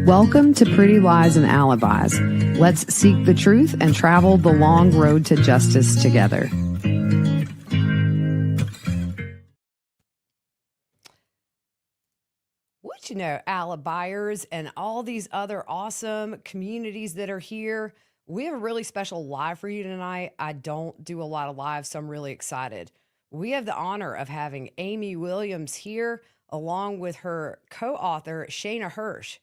Welcome to Pretty Lies and Alibis. Let's seek the truth and travel the long road to justice together. What you know, Alibiers and all these other awesome communities that are here. We have a really special live for you tonight. I don't do a lot of lives, so I'm really excited. We have the honor of having Aime Williams here, along with her co-author, Shayna Hirsch.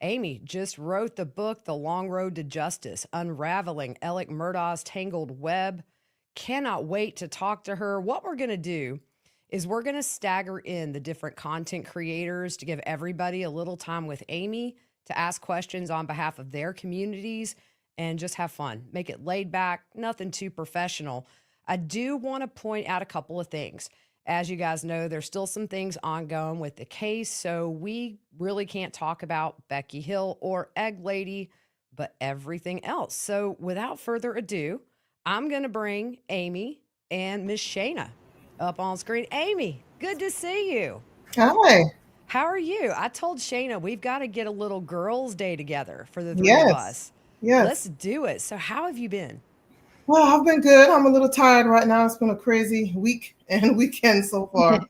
Aime just wrote the book, The Long Road to Justice, Unraveling Alex Murdaugh's Tangled Web. Cannot wait to talk to her. What we're going to do is we're going to stagger in the different content creators to give everybody a little time with Aime to ask questions on behalf of their communities and just have fun. Make it laid back, nothing too professional. I do want to point out a couple of things. As you guys know, there's still some things ongoing with the case, so we really can't talk about Becky Hill or Egg Lady, but everything else. So without further ado, I'm going to bring Aime and Miss Shayna up on screen. Aime, good to see you. Hi. How are you? I told Shayna we've got to get a little girls' day together for the three of us. Yes. Let's do it. So how have you been? Well, I've been good. I'm a little tired right now. It's been a crazy week and weekend so far.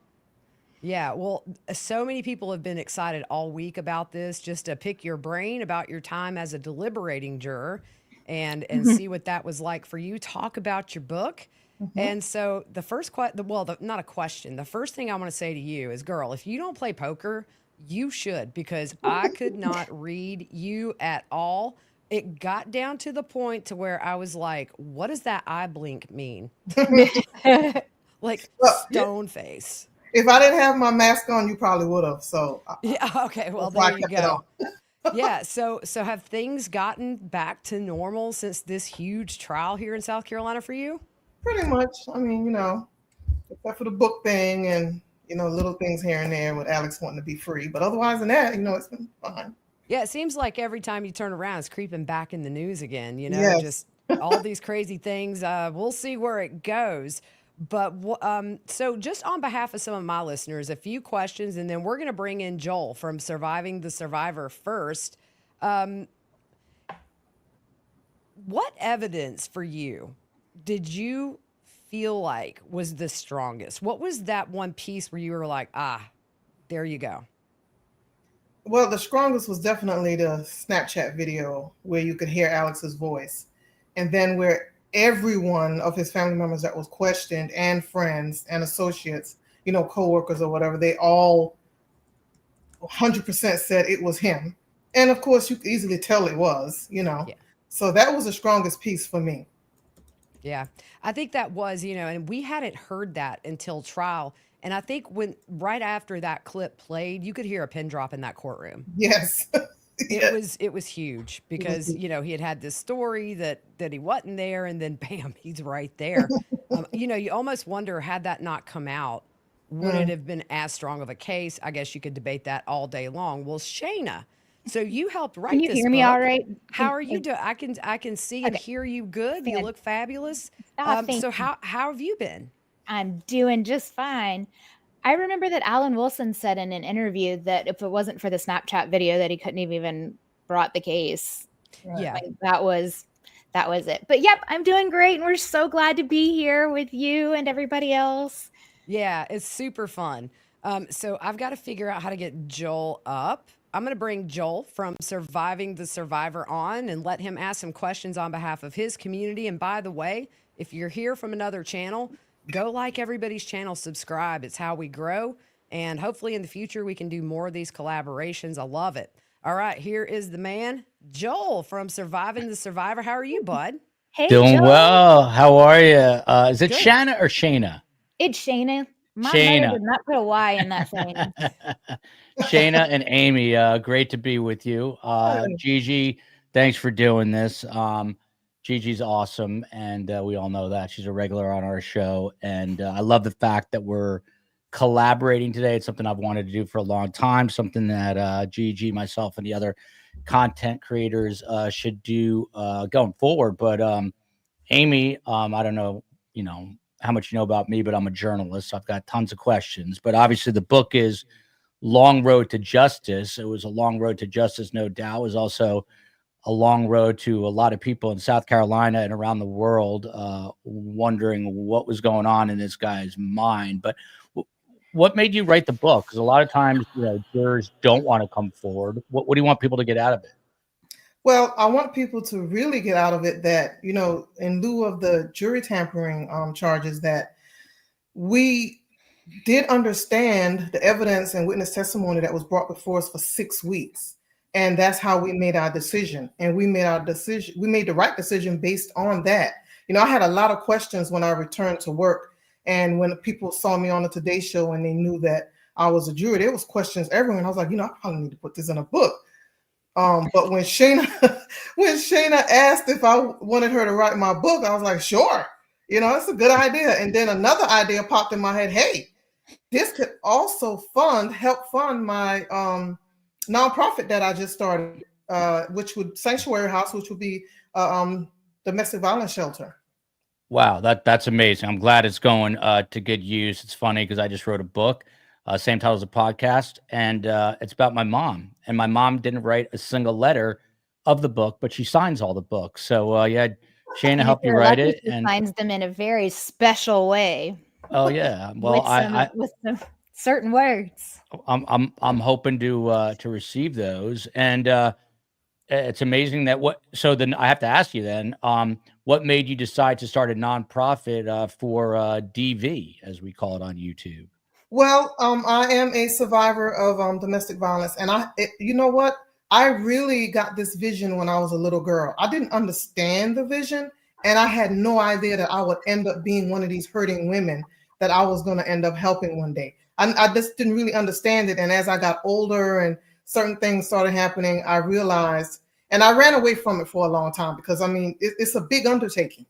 Yeah, well, so many people have been excited all week about this, just to pick your brain about your time as a deliberating juror and see what that was like for you. Talk about your book. And so the first not a question. The first thing I want to say to you is, girl, if you don't play poker, you should, because I could not read you at all. It got down to the point to where I was like, what does that eye blink mean? Like stone face. If I didn't have my mask on, you probably would have. So yeah, okay. Well, there you go. Yeah. So have things gotten back to normal since this huge trial here in South Carolina for you? Pretty much. I mean, except for the book thing and, little things here and there with Alex wanting to be free. But otherwise than that, it's been fine. Yeah, it seems like every time you turn around, it's creeping back in the news again, Yes. just all these crazy things. We'll see where it goes. But so just on behalf of some of my listeners, a few questions, and then we're going to bring in Joel from Surviving the Survivor first. What evidence for you did you feel like was the strongest? What was that one piece where you were like, there you go? Well, the strongest was definitely the Snapchat video where you could hear Alex's voice. And then where every one of his family members that was questioned and friends and associates, coworkers or whatever, they all 100% said it was him. And of course, you could easily tell it was, Yeah. So that was the strongest piece for me. Yeah, I think that was, and we hadn't heard that until trial. And I think right after that clip played, you could hear a pin drop in that courtroom. Yes. It was huge because, he had this story that he wasn't there, and then bam, he's right there. You almost wonder, had that not come out, would it have been as strong of a case? I guess you could debate that all day long. Well, Shayna, so you helped write this book. Can you hear me all right? How are you doing? I can see and hear you good. You look fabulous. So how have you been? I'm doing just fine. I remember that Alan Wilson said in an interview that if it wasn't for the Snapchat video, that he couldn't have even brought the case. Right. Yeah, that was it. But yep, I'm doing great, and we're so glad to be here with you and everybody else. Yeah, it's super fun. So I've got to figure out how to get Joel up. I'm going to bring Joel from Surviving the Survivor on and let him ask some questions on behalf of his community. And by the way, if you're here from another channel, go like everybody's channel, subscribe. It's how we grow. And hopefully in the future, we can do more of these collaborations. I love it. All right, here is the man, Joel from Surviving the Survivor. How are you, bud? Hey, Doing Joel. well. How are you? Is it Good. Shanna or Shayna? It's Shayna. My Shayna. mother did not put a Y in that thing. Shayna and Aime, great to be with you. Gigi, thanks for doing this. Gigi's awesome, and we all know that. She's a regular on our show, and I love the fact that we're collaborating today. It's something I've wanted to do for a long time, something that Gigi, myself, and the other content creators should do going forward. But Aime, I don't know, how much you know about me, but I'm a journalist. So I've got tons of questions. But obviously the book is long road to justice. It was a long road to justice, no doubt. It was also a long road to a lot of people in South Carolina and around the world wondering what was going on in this guy's mind. But what made you write the book? Because a lot of times, jurors don't want to come forward. What do you want people to get out of it? Well, I want people to really get out of it that, in lieu of the jury tampering charges, that we did understand the evidence and witness testimony that was brought before us for 6 weeks. And that's how we made our decision. And we made the right decision based on that. I had a lot of questions when I returned to work. And when people saw me on the Today Show and they knew that I was a juror, there was questions everywhere. And I was like, I probably need to put this in a book. But when Shayna asked if I wanted her to write my book, I was like, sure, it's a good idea. And then another idea popped in my head. Hey, this could also help fund my nonprofit that I just started, Sanctuary House, which would be domestic violence shelter. Wow, that's amazing. I'm glad it's going to good use. It's funny because I just wrote a book, same title as a podcast, and it's about my mom. And my mom didn't write a single letter of the book, but she signs all the books. So you had Shayna help you write it, and signs them in a very special way. Oh yeah, well, with some certain words. I'm hoping to receive those, and it's amazing that So then I have to ask you then, what made you decide to start a nonprofit for DV, as we call it on YouTube? Well, I am a survivor of domestic violence, and you know what? I really got this vision when I was a little girl. I didn't understand the vision, and I had no idea that I would end up being one of these hurting women that I was going to end up helping one day. I just didn't really understand it, and as I got older and certain things started happening, I realized, and I ran away from it for a long time because, it's a big undertaking.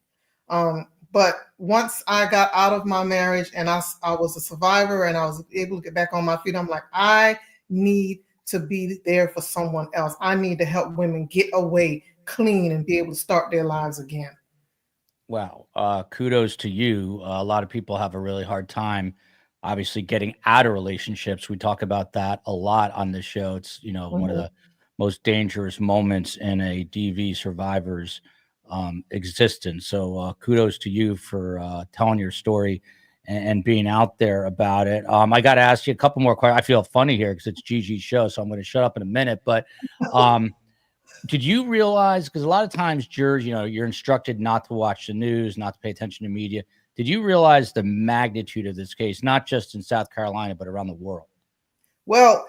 But once I got out of my marriage and I was a survivor and I was able to get back on my feet, I'm like, I need to be there for someone else. I need to help women get away clean and be able to start their lives again. Wow. Kudos to you. A lot of people have a really hard time, obviously, getting out of relationships. We talk about that a lot on this show. It's, one of the most dangerous moments in a DV survivor's existence. So kudos to you for telling your story and being out there about it. I got to ask you a couple more questions. I feel funny here because it's Gigi's show, so I'm going to shut up in a minute. But did you realize, because a lot of times jurors, you're instructed not to watch the news, not to pay attention to media. Did you realize the magnitude of this case, not just in South Carolina, but around the world? Well,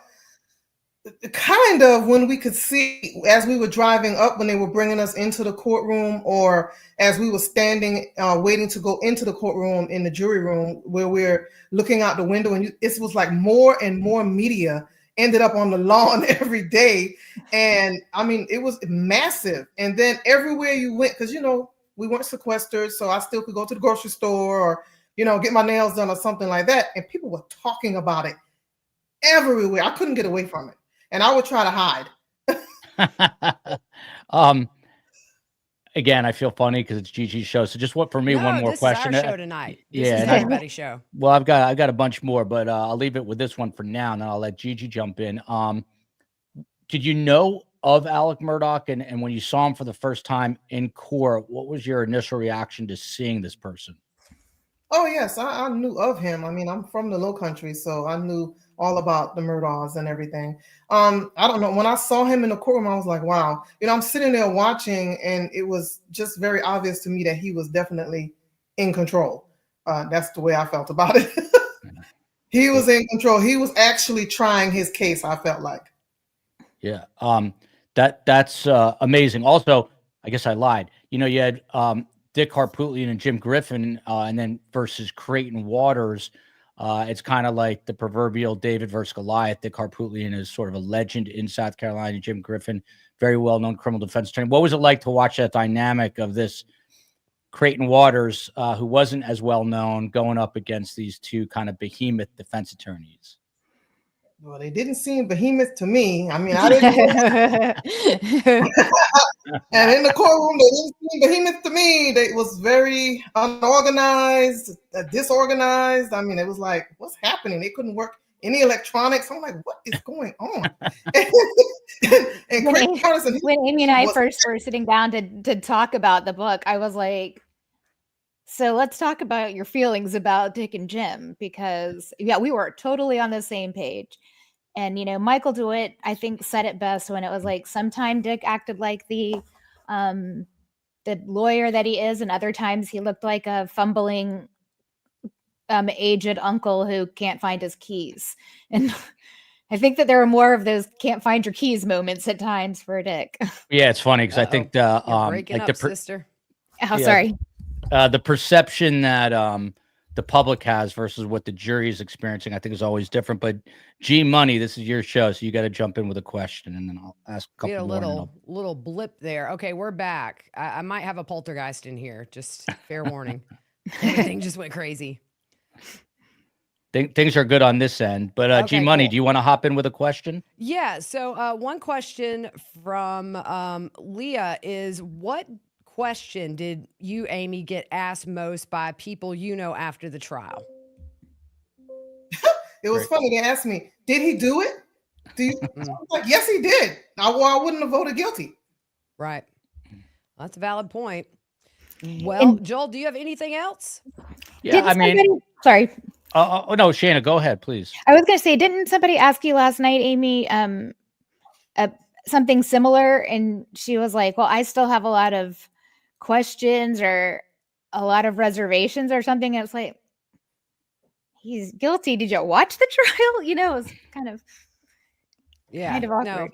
kind of when we could see, as we were driving up, when they were bringing us into the courtroom, or as we were standing waiting to go into the courtroom in the jury room, where we're looking out the window, and it was like more and more media ended up on the lawn every day. And it was massive. And then everywhere you went, because we weren't sequestered, so I still could go to the grocery store or get my nails done or something like that, and people were talking about it everywhere. I couldn't get away from it. And I would try to hide. Again, I feel funny because it's Gigi's show. So just one more question. This is our show tonight. This is everybody's show. Well, I've got a bunch more, but I'll leave it with this one for now, and then I'll let Gigi jump in. Did you know of Alex Murdaugh, and when you saw him for the first time in court, what was your initial reaction to seeing this person? Oh yes, I knew of him. I'm from the Low Country, so I knew all about the Murdaughs and everything. I don't know. When I saw him in the courtroom, I was like, wow. I'm sitting there watching, and it was just very obvious to me that he was definitely in control. That's the way I felt about it. He was in control. He was actually trying his case, I felt like. Yeah. That's amazing. Also, I guess I lied. You had Dick Harpootlian and Jim Griffin, and then versus Creighton Waters. It's kind of like the proverbial David versus Goliath. Dick Harpootlian is sort of a legend in South Carolina. Jim Griffin, very well-known criminal defense attorney. What was it like to watch that dynamic of this Creighton Waters, who wasn't as well-known, going up against these two kind of behemoth defense attorneys? Well, they didn't seem behemoth to me. I didn't. And in the courtroom, they didn't seem behemoth to me. It was very unorganized, disorganized. It was like, what's happening? They couldn't work any electronics? I'm like, what is going on? And When Chris Amy, Patterson, when Amy and I was- first were sitting down to talk about the book, I was like, so let's talk about your feelings about Dick and Jim, because yeah, we were totally on the same page. And Michael DeWitt, I think, said it best when it was like, sometime Dick acted like the lawyer that he is, and other times he looked like a fumbling aged uncle who can't find his keys. And I think that there are more of those can't find your keys moments at times for Dick. Yeah, it's funny because I think the You're breaking like up, sister. Oh, Yeah. sorry. The perception that the public has versus what the jury is experiencing, I think, is always different. But G Money, this is your show, so you got to jump in with a question, and then I'll ask a We had couple a more. little blip there. Okay, we're back. I might have a poltergeist in here. Just fair warning. Everything just went crazy. Things are good on this end, but Okay, G Money, cool. do you want to hop in with a question? Yeah. So one question from Leah is, what question did you, Amy, get asked most by people after the trial? it was funny. They asked me, did he do it? I was like, yes, he did. I wouldn't have voted guilty. Right. That's a valid point. Well, Joel, do you have anything else? Yeah, I mean, sorry. Oh no, Shayna, go ahead, please. I was going to say, didn't somebody ask you last night, Amy, something similar? And she was like, well, I still have a lot of questions or a lot of reservations or something. And it's like, he's guilty. Did you watch the trial? It was kind of awkward. No.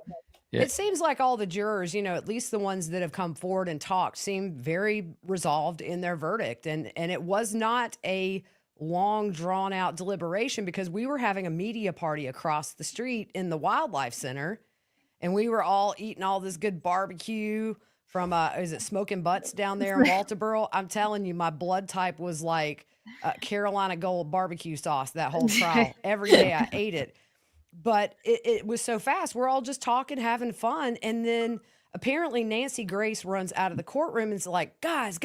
Yeah. It seems like all the jurors, at least the ones that have come forward and talked, seem very resolved in their verdict. And it was not a long, drawn-out deliberation, because we were having a media party across the street in the Wildlife Center, and we were all eating all this good barbecue from, is it Smoking Butts down there in Walterboro? I'm telling you, my blood type was like Carolina Gold barbecue sauce that whole trial. Every day I ate it. But it was so fast. We're all just talking, having fun. And then apparently Nancy Grace runs out of the courtroom and is like, guys.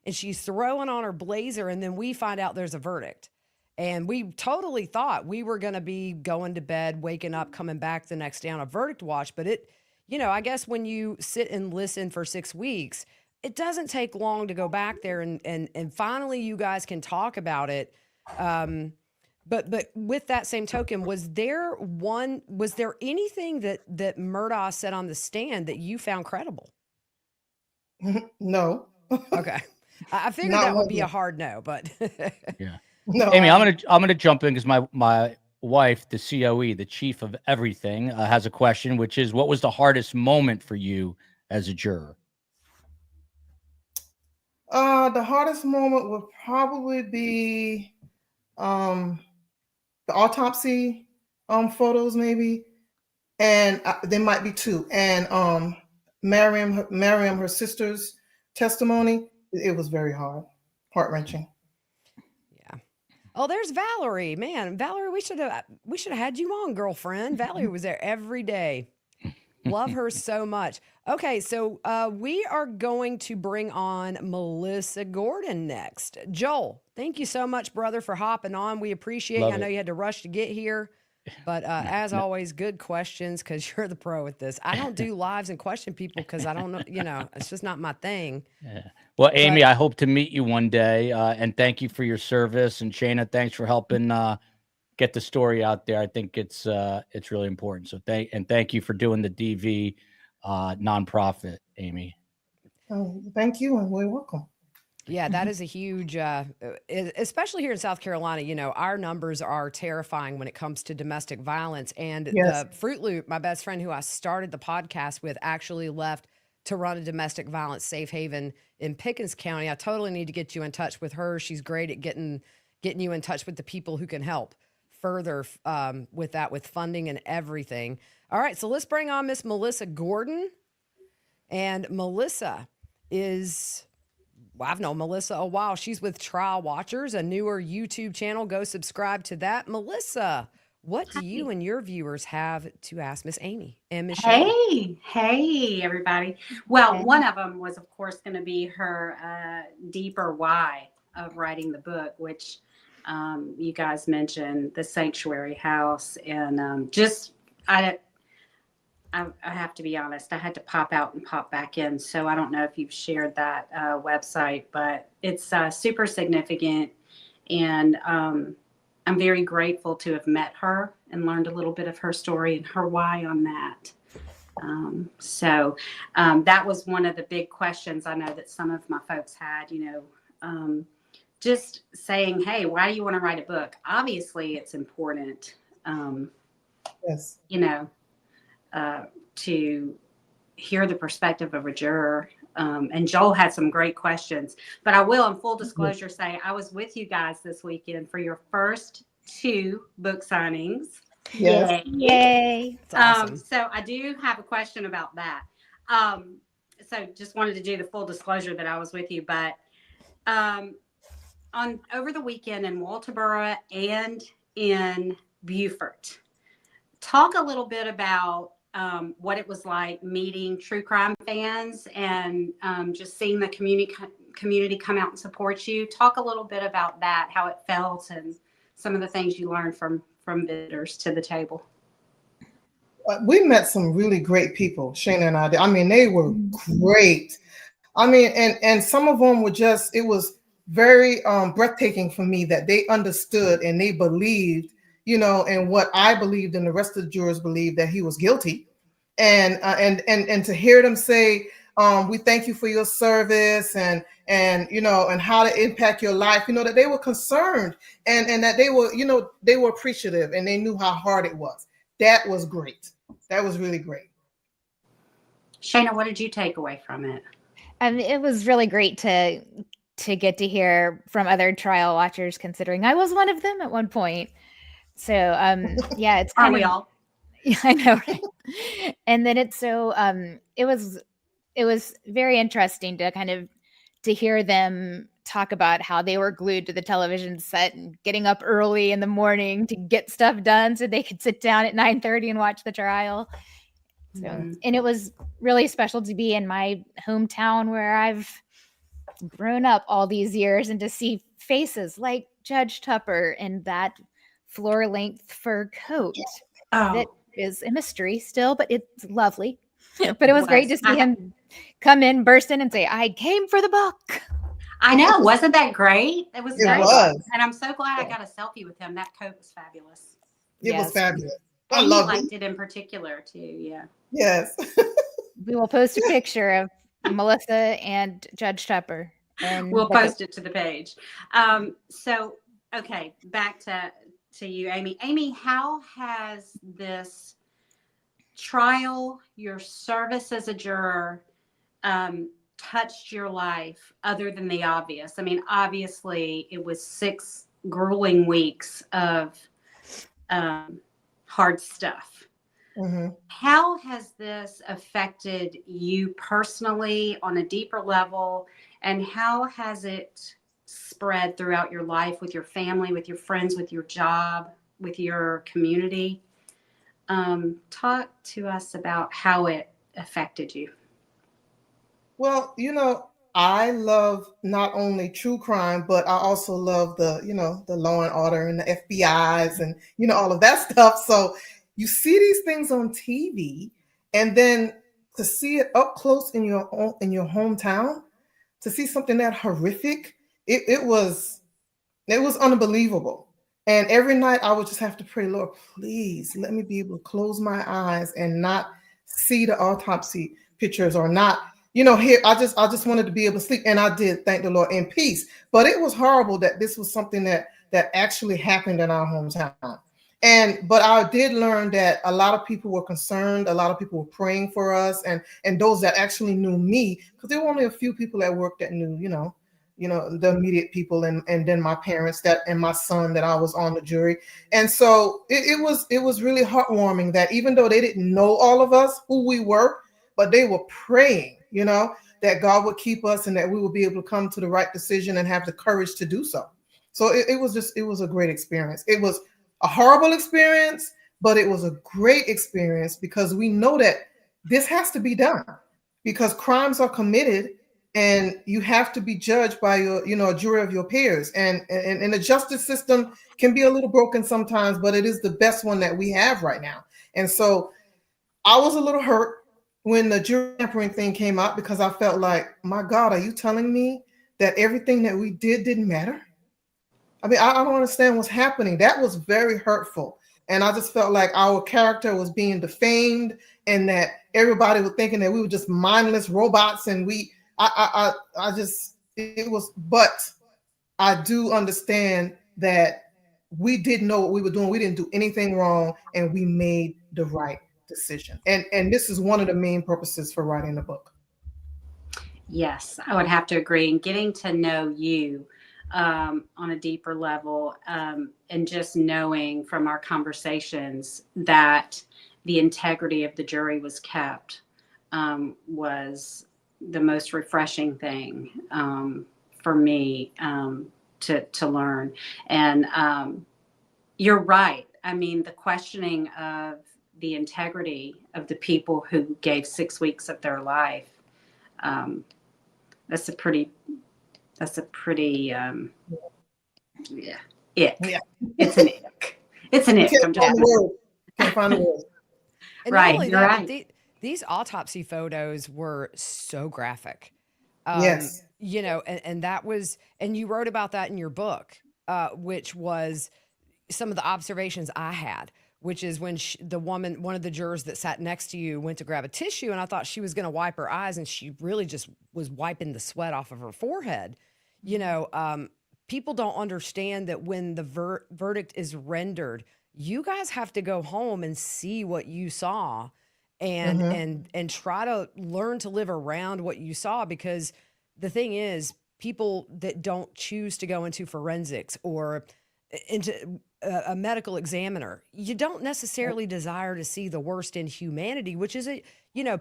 And she's throwing on her blazer. And then we find out there's a verdict. And we totally thought we were going to be going to bed, waking up, coming back the next day on a verdict watch. But I guess when you sit and listen for 6 weeks, it doesn't take long to go back there. And finally you guys can talk about it. But with that same token, was there anything that Murdaugh said on the stand that you found credible? No. Okay. I figured that would be a hard no, but yeah. No, Amy, I'm gonna jump in because my wife, the COE, the chief of everything, has a question, which is, what was the hardest moment for you as a juror? The hardest moment would probably be the autopsy photos, maybe, and there might be two, and Miriam, her sister's testimony. It was very heart-wrenching. Yeah. Oh, there's Valerie. Man, Valerie, we should have had you on, girlfriend. Valerie was there every day. Love her so much. Okay, so we are going to bring on Melissa Gordon next. Joel, thank you so much, brother, for hopping on. We appreciate it. I know you had to rush to get here, but as always, good questions, because you're the pro at this. I don't do lives and question people because I don't know, it's just not my thing. Yeah. Well, Amy, I hope to meet you one day, and thank you for your service. And Shayna, thanks for helping get the story out there. I think it's really important. So thank you for doing the DV nonprofit, Amy. Oh, thank you, and we're welcome. Yeah, that is a huge, especially here in South Carolina, our numbers are terrifying when it comes to domestic violence. And the Fruit Loop, my best friend who I started the podcast with, actually left to run a domestic violence safe haven in Pickens County. I totally need to get you in touch with her. She's great at getting you in touch with the people who can help further with that, with funding and everything. All right, so let's bring on Miss Melissa Gordon. And Melissa is... Well, I've known Melissa a while. She's with Trial Watchers, a newer YouTube channel. Go subscribe to that. Melissa, what do you and your viewers have to ask Miss Amy and Miss Shayna? Hey, everybody. Well, one of them was, of course, going to be her deeper why of writing the book, which You guys mentioned the sanctuary house, and I have to be honest, I had to pop out and pop back in. So I don't know if you've shared that website, but it's super significant. And I'm very grateful to have met her and learned a little bit of her story and her why on that. So that was one of the big questions I know that some of my folks had, just saying, hey, why do you want to write a book? Obviously, it's important, Yes. To hear the perspective of a juror. And Joel had some great questions, but I will, in full disclosure, say I was with you guys this weekend for your first 2 book signings. Yes. Yay. That's awesome. So I do have a question about that. So just wanted to do the full disclosure that I was with you, but on over the weekend in Walterboro and in Beaufort, talk a little bit about what it was like meeting true crime fans and just seeing the community come out and support you. Talk a little bit about that, how it felt, and some of the things you learned from visitors to the table. We met some really great people, Shana and I did. I mean, they were great. I mean, and some of them were just, it was very breathtaking for me that they understood and they believed, in what I believed and the rest of the jurors believed, that he was guilty. And to hear them say, we thank you for your service and how to impact your life, that they were concerned and that they were appreciative and they knew how hard it was. That was great. That was really great. Shana, what did you take away from it? It was really great to get to hear from other trial watchers, considering I was one of them at one point. So yeah, it's kind Aren't we of, all? yeah, I know, right? And then it's so it was very interesting to kind of to hear them talk about how they were glued to the television set and getting up early in the morning to get stuff done so they could sit down at 9:30 and watch the trial. So, and it was really special to be in my hometown where I've grown up all these years and to see faces like Judge Tupper in that floor-length fur coat. Oh. That is a mystery still, but it's lovely. But it was great to see him come in, burst in, and say, "I came for the book." I know. Wasn't that great? It was great. Was. And I'm so glad I got a selfie with him. That coat was fabulous. It was fabulous. I And loved liked it in particular, too. Yeah. Yes. We will post a picture of Melissa and Judge Tupper. And we'll post it to the page. So, okay, back to you, Aime. Aime, how has this trial, your service as a juror, touched your life other than the obvious? I mean, obviously, it was 6 grueling weeks of hard stuff. Mm-hmm. How has this affected you personally on a deeper level, and how has it spread throughout your life with your family, with your friends, with your job, with your community? Talk to us about how it affected you. Well, I love not only true crime, but I also love the law and order and the FBIs and, all of that stuff. So you see these things on TV, and then to see it up close in your hometown, to see something that horrific, it was unbelievable. And every night I would just have to pray, Lord, please let me be able to close my eyes and not see the autopsy pictures or not, here. I just wanted to be able to sleep. And I did, thank the Lord, in peace. But it was horrible that this was something that actually happened in our hometown. But I did learn that a lot of people were concerned. A lot of people were praying for us, and those that actually knew me, because there were only a few people at work that knew, the immediate people, and then my parents and my son that I was on the jury. And so it was really heartwarming that even though they didn't know all of us, who we were, but they were praying, that God would keep us and that we would be able to come to the right decision and have the courage to do so. So it was a great experience. It was a horrible experience, but it was a great experience because we know that this has to be done because crimes are committed and you have to be judged by your, a jury of your peers. And the justice system can be a little broken sometimes, but it is the best one that we have right now. And so I was a little hurt when the jury tampering thing came out, because I felt like, my God, are you telling me that everything that we did didn't matter? I mean, I don't understand what's happening. That was very hurtful. And I just felt like our character was being defamed, and that everybody was thinking that we were just mindless robots. And it was, but I do understand that we did know what we were doing. We didn't do anything wrong, and we made the right decision. And this is one of the main purposes for writing the book. Yes, I would have to agree. And getting to know you on a deeper level, and just knowing from our conversations that the integrity of the jury was kept, was the most refreshing thing for me to learn. And you're right. I mean, the questioning of the integrity of the people who gave 6 weeks of their life, that's a pretty yeah, ick. Yeah. It's an ick. It's an ick. I'm just can't find a word. And right. Not only You're that, right. but these autopsy photos were so graphic. Yes. And that was, and you wrote about that in your book, which was some of the observations I had, which is when the woman, one of the jurors that sat next to you, went to grab a tissue, and I thought she was going to wipe her eyes, and she really just was wiping the sweat off of her forehead. People don't understand that when the verdict is rendered, you guys have to go home and see what you saw, and try to learn to live around what you saw. Because the thing is, people that don't choose to go into forensics or into a medical examiner, you don't necessarily desire to see the worst in humanity, which is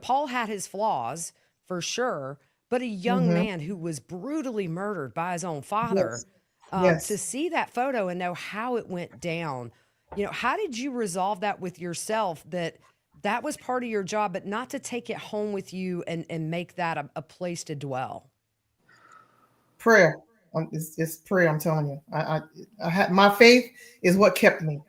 Paul had his flaws for sure, but a young man who was brutally murdered by his own father, to see that photo and know how it went down, how did you resolve that with yourself, that was part of your job, but not to take it home with you and make that a place to dwell? Prayer. It's prayer. I'm telling you, I had, my faith is what kept me.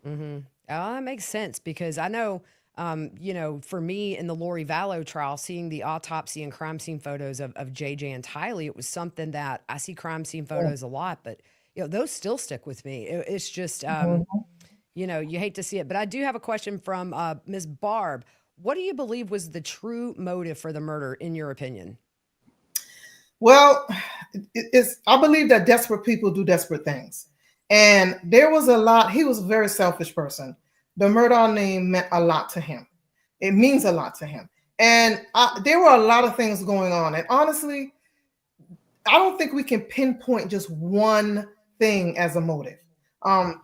Mm-hmm. Oh, that makes sense, because I know, for me in the Lori Vallow trial, seeing the autopsy and crime scene photos of JJ and Tylee, it was something that I see crime scene photos a lot, but those still stick with me. It's just, you hate to see it. But I do have a question from Ms. Barb. What do you believe was the true motive for the murder, in your opinion? Well, I believe that desperate people do desperate things. And there was a lot. He was a very selfish person. The Murdaugh name meant a lot to him. It means a lot to him. And there were a lot of things going on. And honestly, I don't think we can pinpoint just one thing as a motive. I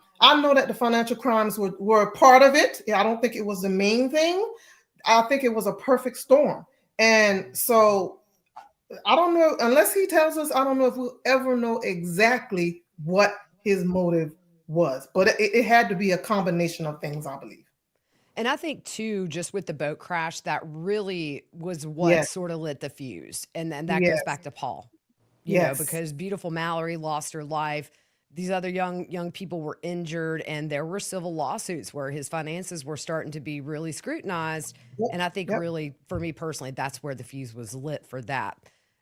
know that the financial crimes were a part of it. I don't think it was the main thing. I think it was a perfect storm. And so I don't know, unless he tells us, I don't know if we'll ever know exactly what his motive was, but it had to be a combination of things, I believe. And I think too, just with the boat crash, that really was what sort of lit the fuse. And then that goes back to Paul, because beautiful Mallory lost her life. These other young people were injured, and there were civil lawsuits where his finances were starting to be really scrutinized. And I think really, for me personally, that's where the fuse was lit for that.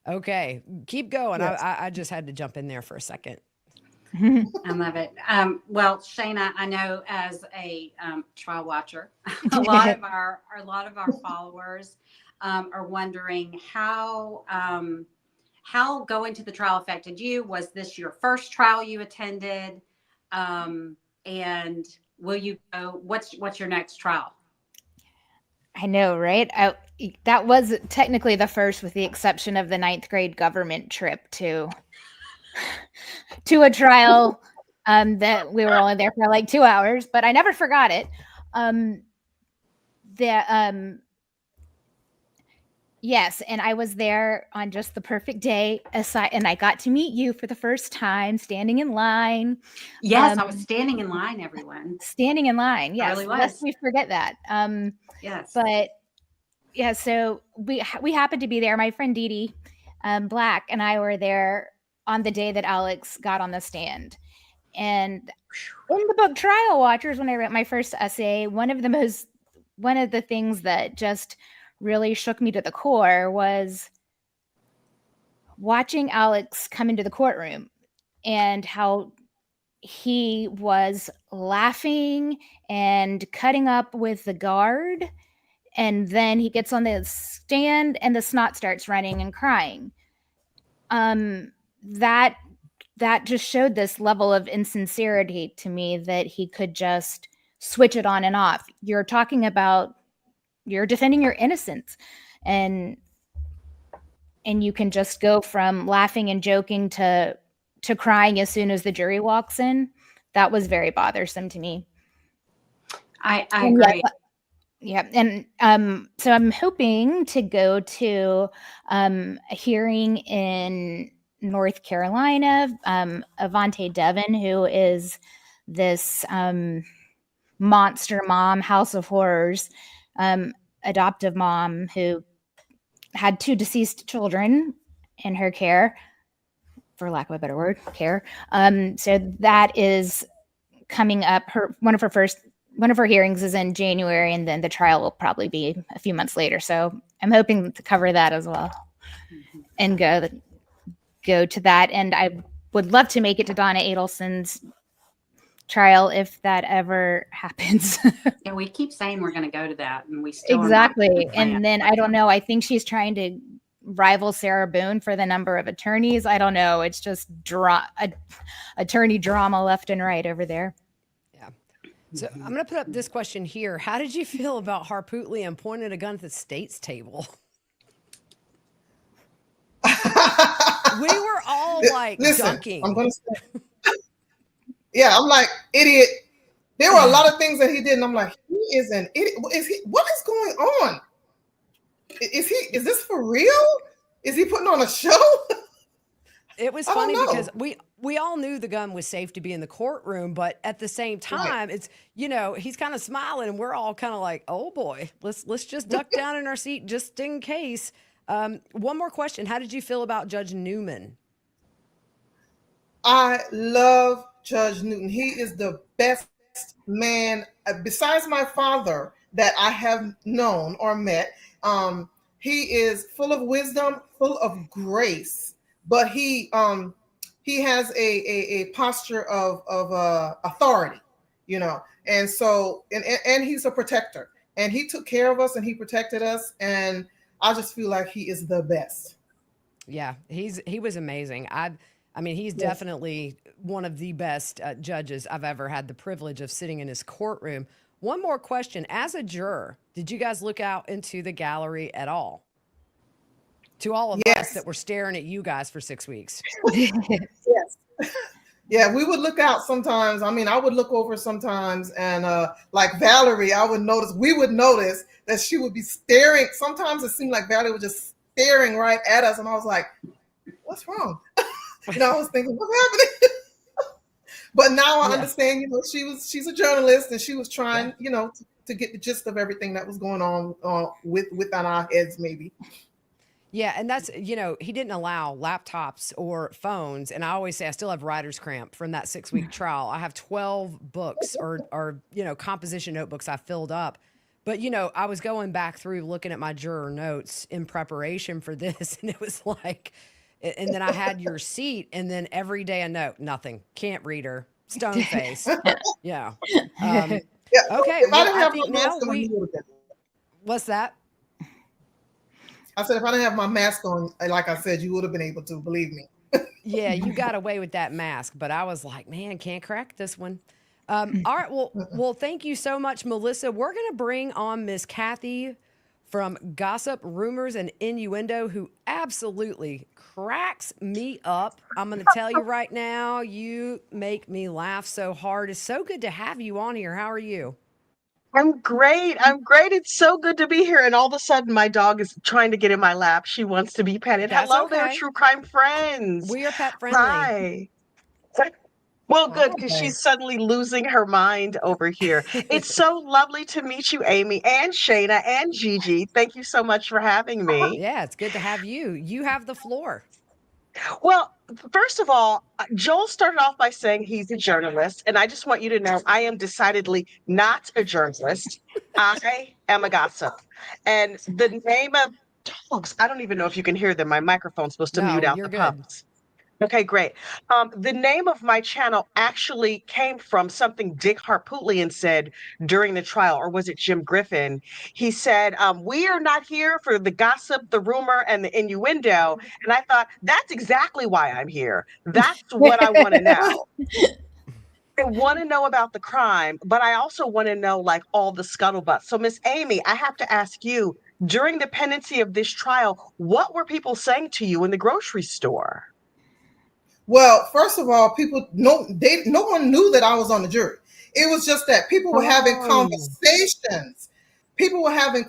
Okay, keep going. I just had to jump in there for a second. I love it. Well, Shana, I know as a trial watcher, a lot of our followers are wondering how going to the trial affected you. Was this your first trial you attended? And will you go? What's your next trial? I know, right? That was technically the first, with the exception of the 9th grade government trip to a trial that we were only there for like 2 hours, but I never forgot it. Yes, and I was there on just the perfect day, and I got to meet you for the first time, standing in line. Yes, I was standing in line, everyone. Standing in line, yes. Really was. Lest we forget that. Yes. But yeah, so we happened to be there. My friend Dee Dee Black and I were there on the day that Alex got on the stand. And in the book Trial Watchers, when I wrote my first essay, one of the things that just really shook me to the core was watching Alex come into the courtroom and how he was laughing and cutting up with the guard. And then he gets on the stand and the snot starts running and crying. That just showed this level of insincerity to me, that he could just switch it on and off. You're defending your innocence, and you can just go from laughing and joking to crying as soon as the jury walks in. That was very bothersome to me. I agree. Yeah. And so I'm hoping to go to a hearing in North Carolina. Avante Devon, who is this monster mom, House of Horrors, adoptive mom who had 2 deceased children in her care, for lack of a better word, care. So that is coming up. One of her hearings is in January, and then the trial will probably be a few months later. So I'm hoping to cover that as well, and go to that. And I would love to make it to Donna Adelson's trial if that ever happens. Yeah, we keep saying we're going to go to that, and we still exactly. And then I don't know. I think she's trying to rival Sarah Boone for the number of attorneys. I don't know. It's just attorney drama left and right over there. Yeah. So I'm going to put up this question here. How did you feel about Harpootlian pointing a gun at the state's table? We were all like dunking. I'm going to say, yeah, I'm like, idiot. There were a lot of things that he did, and I'm like, he is an idiot. What is going on? Is this for real? Is he putting on a show? It was funny because we all knew the gun was safe to be in the courtroom, but at the same time, it's, he's kind of smiling, and we're all kind of like, oh boy, let's just duck down in our seat just in case. One more question. How did you feel about Judge Newman? I love Judge Newton. He is the best man, besides my father, that I have known or met. He is full of wisdom, full of grace, but he has a posture of authority, and so and he's a protector, and he took care of us and he protected us, and I just feel like he is the best. Yeah, he was amazing. I mean, he's definitely one of the best judges I've ever had the privilege of sitting in his courtroom. One more question. As a juror, did you guys look out into the gallery at all? To all of us that were staring at you guys for 6 weeks. Yes. Yeah, we would look out sometimes. I mean, I would look over sometimes, and like Valerie, we would notice that she would be staring. Sometimes it seemed like Valerie was just staring right at us, and I was like, what's wrong? I was thinking, what's happening? But now I understand, she's a journalist, and she was trying, to get the gist of everything that was going on within our heads, maybe. Yeah, and that's, he didn't allow laptops or phones. And I always say I still have writer's cramp from that 6-week trial. I have 12 books or composition notebooks I filled up. But, I was going back through looking at my juror notes in preparation for this, and it was like, and then I had your seat, and then every day a note, nothing, can't read her, stone face. Yeah. Okay. Well, I think now what's that? I said, if I didn't have my mask on, like I said, you would have been able to, believe me. Yeah, you got away with that mask, but I was like, man, can't crack this one. All right, well, thank you so much, Melissa. We're going to bring on Miss Kathy from Gossip, Rumors, and Innuendo, who absolutely cracks me up. I'm going to tell you right now, you make me laugh so hard. It's so good to have you on here. How are you? I'm great. It's so good to be here. And all of a sudden, my dog is trying to get in my lap. She wants to be petted. That's Hello okay. there, true crime friends. We are pet friendly. Hi. Well, good, because Okay. she's suddenly losing her mind over here. It's so lovely to meet you, Amy and Shayna and Gigi. Thank you so much for having me. Yeah, it's good to have you. You have the floor. Well, first of all, Joel started off by saying he's a journalist, and I just want you to know I am decidedly not a journalist. I am a gossip. And the name of dogs, I don't even know if you can hear them. My microphone's supposed to mute No, out you're the good. pups. Okay, great. The name of my channel actually came from something Dick Harpootlian said during the trial, or was it Jim Griffin? He said, "We are not here for the gossip, the rumor, and the innuendo." And I thought, that's exactly why I'm here. That's what I want to know. I want to know about the crime, but I also want to know like all the scuttlebutt. So, Miss Amy, I have to ask you, during the pendency of this trial, what were people saying to you in the grocery store? Well, first of all, no one knew that I was on the jury. It was just that people were having Oh. conversations. People were having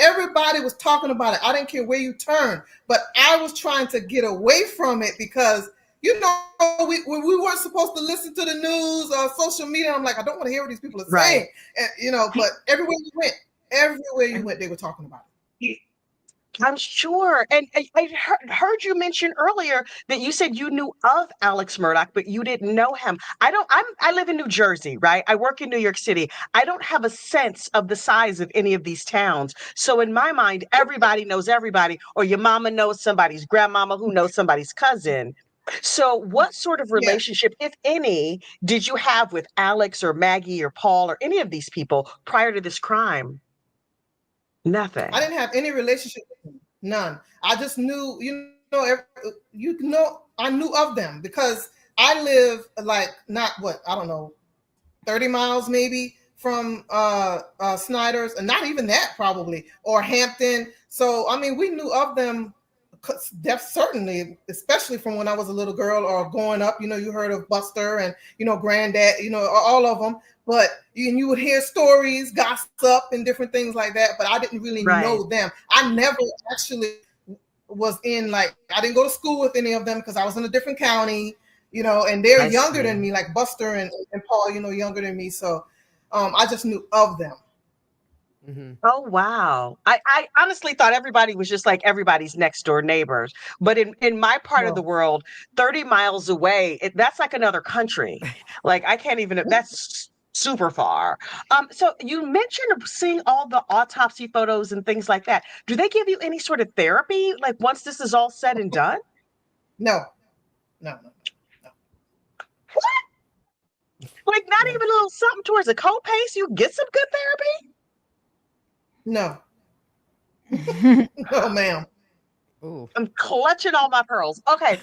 everybody was talking about it. I didn't care where you turned, but I was trying to get away from it because we weren't supposed to listen to the news or social media. I'm like, I don't want to hear what these people are saying. And, but everywhere you went, they were talking about it. I'm sure. And I heard you mention earlier that you said you knew of Alex Murdaugh, but you didn't know him. I live in New Jersey, right? I work in New York City. I don't have a sense of the size of any of these towns. So in my mind, everybody knows everybody, or your mama knows somebody's grandmama who knows somebody's cousin. So what sort of relationship, if any, did you have with Alex or Maggie or Paul or any of these people prior to this crime? Nothing. I didn't have any relationship with them. None. I just knew, I knew of them because I live like not what, I don't know, 30 miles maybe from Snyder's, and not even that probably, or Hampton. So, I mean, we knew of them certainly, especially from when I was a little girl or growing up. You heard of Buster and, Granddad, all of them. But you would hear stories, gossip, and different things like that. But I didn't really know them. I never actually was I didn't go to school with any of them because I was in a different county, and they're younger than me, like Buster and Paul, younger than me. So I just knew of them. Mm-hmm. Oh, wow. I honestly thought everybody was just like everybody's next door neighbors. But in my part of the world, 30 miles away, that's like another country. Like I can't even, that's super far. So you mentioned seeing all the autopsy photos and things like that. Do they give you any sort of therapy? Like once this is all said and done? No. What? Like not even a little something towards a copay so you get some good therapy? No. No, ma'am. Ooh. I'm clutching all my pearls. Okay.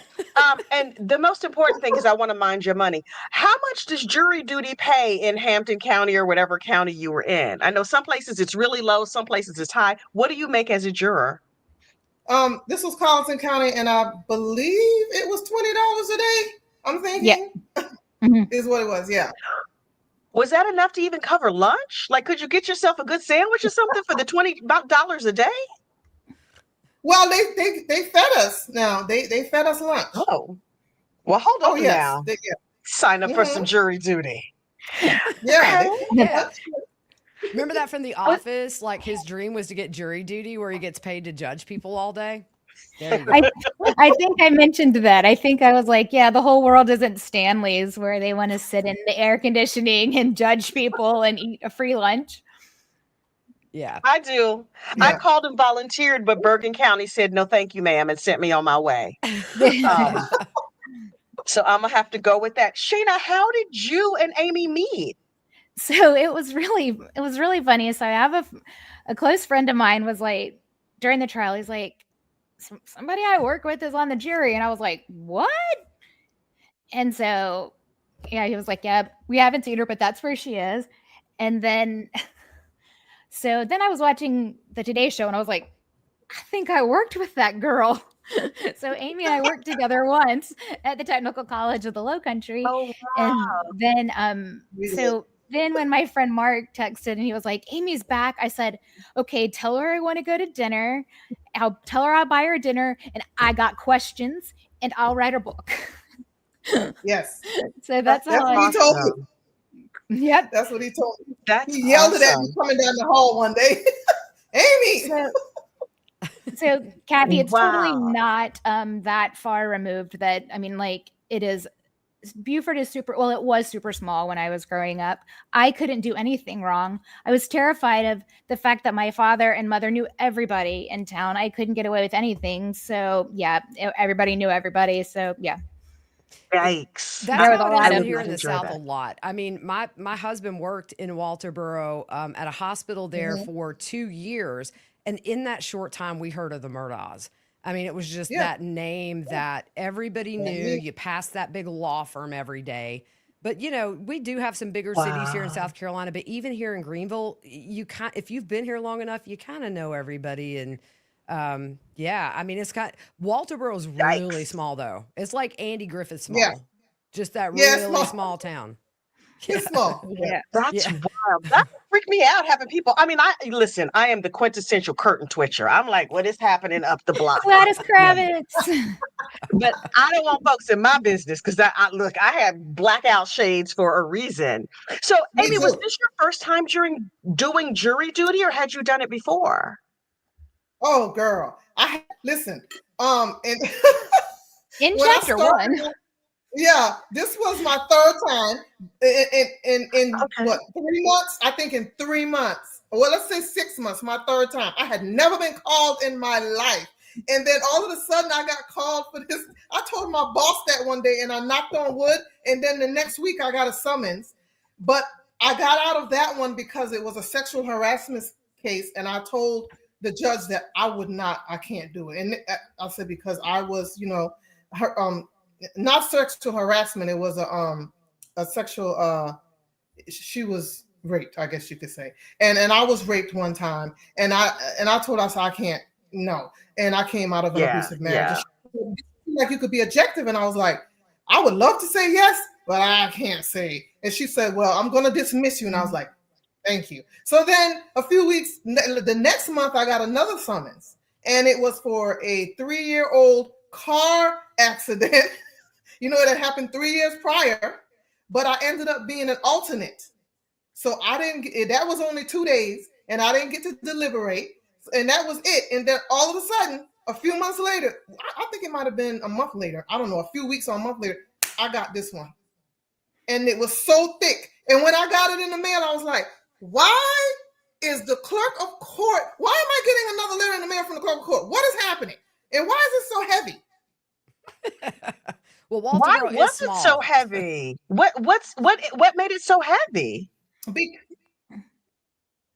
And the most important thing is I want to mind your money. How much does jury duty pay in Hampton County or whatever county you were in? I know some places it's really low, some places it's high. What do you make as a juror? This was Colleton County, and I believe it was $20 a day. I'm thinking is what it was. Yeah. Was that enough to even cover lunch? Like, could you get yourself a good sandwich or something for the $20 a day? Well, they fed us. Now they fed us lunch. Oh, well, hold on now. Sign up for some jury duty. Yeah. Remember that from The Office? Like his dream was to get jury duty, where he gets paid to judge people all day. There you go. I think I mentioned that. I think I was like, yeah, the whole world isn't Stanley's, where they want to sit in the air conditioning and judge people and eat a free lunch. Yeah, I do. Yeah. I called and volunteered, but Bergen County said, no, thank you, ma'am, and sent me on my way. So I'm going to have to go with that. Shayna, how did you and Amy meet? So it was really funny. So I have a close friend of mine was like, during the trial, he's like, somebody I work with is on the jury. And I was like, what? And so, yeah, he was like, yeah, we haven't seen her, but that's where she is. And then, so then I was watching the Today Show and I was like, I think I worked with that girl. So Amy and I worked together once at the Technical College of the Low Country. Oh, wow. And then, then when my friend Mark texted and he was like, Amy's back, I said, okay, tell her I want to go to dinner. I'll tell her I'll buy her dinner and I got questions and I'll write her book. Yes. So that's That's how what he told me. Yep. That's what he told me. That's He yelled it at me awesome. coming down the hall one day. Amy. So Kathy, it's totally Wow. not that far removed that, I mean, like, it is, Buford is super, well, it was super small when I was growing up. I couldn't do anything wrong. I was terrified of the fact that my father and mother knew everybody in town. I couldn't get away with anything. So yeah, everybody knew everybody. So yeah. Yikes. That's There was how a it lot is of- here in the enjoy South that. a lot. I mean, my husband worked in Walterboro at a hospital there for 2 years, and in that short time, we heard of the Murdaughs. I mean, it was just Yeah. that name that everybody knew. You passed that big law firm every day. But you know, we do have some bigger cities here in Wow. South Carolina. But even here in Greenville, if you've been here long enough, you kind of know everybody. And yeah, I mean, Walterboro's really Yikes. small though. It's like Andy Griffith Yeah. small, just that Yeah, it's really small. small town. It's small. Yeah. That's Yeah. wild. That freaked me out having people. I mean, listen, I am the quintessential curtain twitcher. I'm like, what is happening up the block? Gladys Kravitz. But I don't want folks in my business because look, I have blackout shades for a reason. So, Me Amy, was too. this your first time doing jury duty, or had you done it before? Oh, girl. Listen. And In when I chapter started, 1. yeah, this was my third time in Okay. what, 3 months? I think in 3 months. Well, let's say 6 months, my third time. I had never been called in my life. And then all of a sudden I got called for this. I told my boss that one day and I knocked on wood. And then the next week I got a summons. But I got out of that one because it was a sexual harassment case. And I told the judge that I can't do it. And I said, because I was, not sexual harassment. It was a sexual, she was raped, I guess you could say. And I was raped one time. And I told her, I said, I can't, no. And I came out of an abusive marriage. Yeah. Like you could be objective. And I was like, I would love to say yes, but I can't say. And she said, well, I'm going to dismiss you. And I was like, thank you. So then a few weeks, the next month, I got another summons. And it was for a 3-year-old car accident. That happened 3 years prior. But I ended up being an alternate. So that was only 2 days. And I didn't get to deliberate. And that was it. And then all of a sudden, a few months later, I think it might have been a month later. I don't know, a few weeks or a month later, I got this one. And it was so thick. And when I got it in the mail, I was like, why is the clerk of court, why am I getting another letter in the mail from the clerk of court? What is happening? And why is it so heavy? Well, Why Walterboro is was it small. so heavy? What made it so heavy?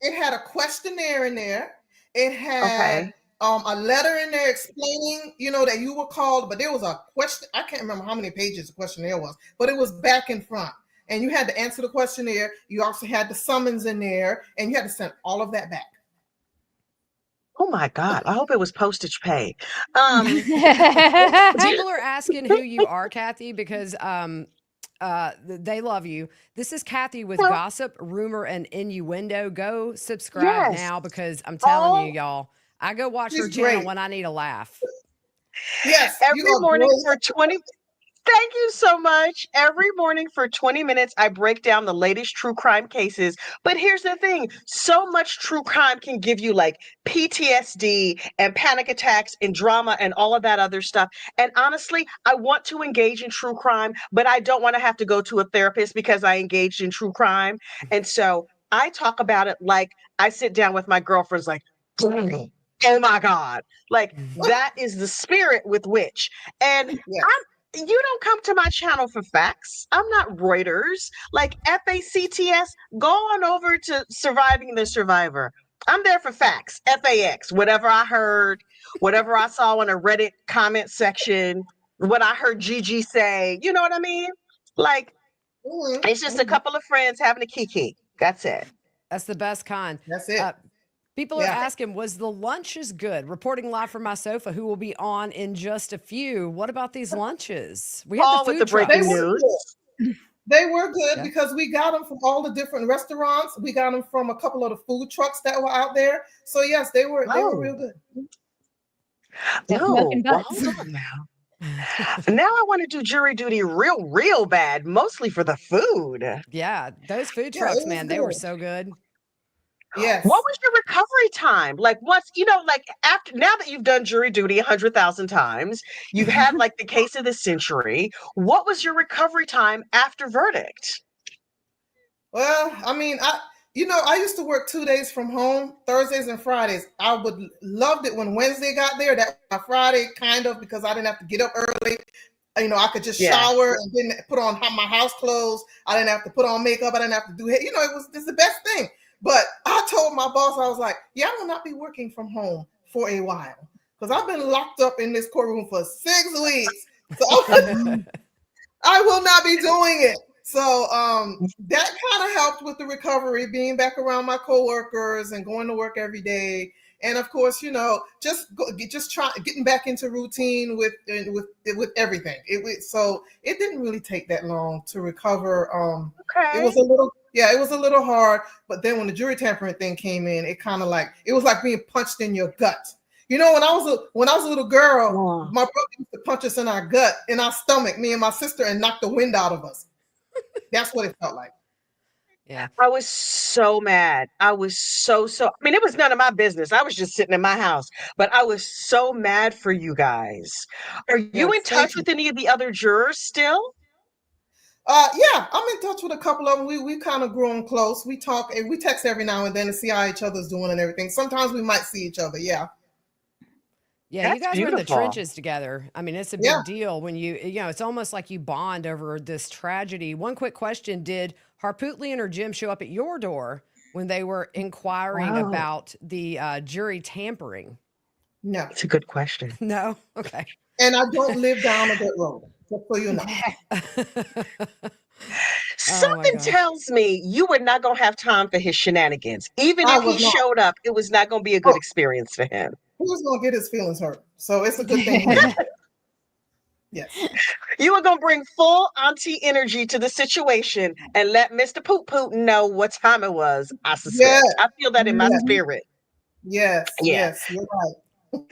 It had a questionnaire in there. It had a letter in there explaining, that you were called, but there was a question. I can't remember how many pages the questionnaire was, but it was back and front. And you had to answer the questionnaire. You also had the summons in there, and you had to send all of that back. Oh my God. I hope it was postage paid. People are asking who you are, Kathy, because they love you. This is Kathy with Gossip, Rumor, and Innuendo. Go subscribe now because I'm telling you, y'all, I go watch her channel when I need a laugh. Yes. Every morning for 20. Thank you so much. Every morning for 20 minutes, I break down the latest true crime cases. But here's the thing. So much true crime can give you like PTSD and panic attacks and drama and all of that other stuff. And honestly, I want to engage in true crime, but I don't want to have to go to a therapist because I engaged in true crime. And so I talk about it like I sit down with my girlfriends like, oh my God. Like that is the spirit with which. And you don't come to my channel for facts. I'm not Reuters. Like FACTS, go on over to Surviving the Survivor. I'm there for facts. FAX, whatever I heard, whatever I saw in a Reddit comment section, what I heard Gigi say. You know what I mean? Like, it's just a couple of friends having a kiki. That's it. That's the best kind. That's it. People are asking, was the lunches good? Reporting live from my sofa, who will be on in just a few. What about these lunches? We had the food with the breaking trucks. news. They were good because we got them from all the different restaurants. We got them from a couple of the food trucks that were out there. So yes, they were real good. Smoking butts. Now I want to do jury duty real bad, mostly for the food. Yeah, those food Yeah, it trucks, was man, they were good. so good. Yes. What was your recovery time? Like, what's, like after, now that you've done jury duty 100,000 times, you've had like the case of the century. What was your recovery time after verdict? Well, I mean, I used to work 2 days from home, Thursdays and Fridays. I would loved it when Wednesday got there. That my Friday, kind of, because I didn't have to get up early. I could just Yeah. shower and then put on my house clothes. I didn't have to put on makeup. I didn't have to do it. It's the best thing. But I told my boss, I was like, yeah, I will not be working from home for a while because I've been locked up in this courtroom for 6 weeks. So I will not be doing it. So that kind of helped with the recovery, being back around my coworkers and going to work every day. And of course, just getting back into routine with everything. So it didn't really take that long to recover. Okay. It was a little hard. But then when the jury tampering thing came in, it kind of it was like being punched in your gut. When I was a little girl, my brother used to punch us in our gut, in our stomach, me and my sister, and knock the wind out of us. That's what it felt like. Yeah. I was so mad. I was so, I mean, it was none of my business. I was just sitting in my house, but I was so mad for you guys. Are you Yes, in touch with any of the other jurors still? Yeah, I'm in touch with a couple of them. We kind of grown close. We talk and we text every now and then to see how each other's doing and everything. Sometimes we might see each other. Yeah. Yeah, That's you guys were in the beautiful. trenches together. I mean, it's a big deal when it's almost like you bond over this tragedy. One quick question: did Harpootlian or Jim show up at your door when they were inquiring Wow. about the jury tampering? No. It's a good question. No? Okay. And I don't live down on that road, just so you know. Something gosh. tells me you were not going to have time for his shenanigans. Even I if he was not. showed up, it was not going to be a good experience for him. He was going to get his feelings hurt. So it's a good thing. Yes. You were going to bring full auntie energy to the situation and let Mr. Poot Poot know what time it was, I suspect. Yes. I feel that in my Yes. spirit. Yes. Yeah. Yes. You're right.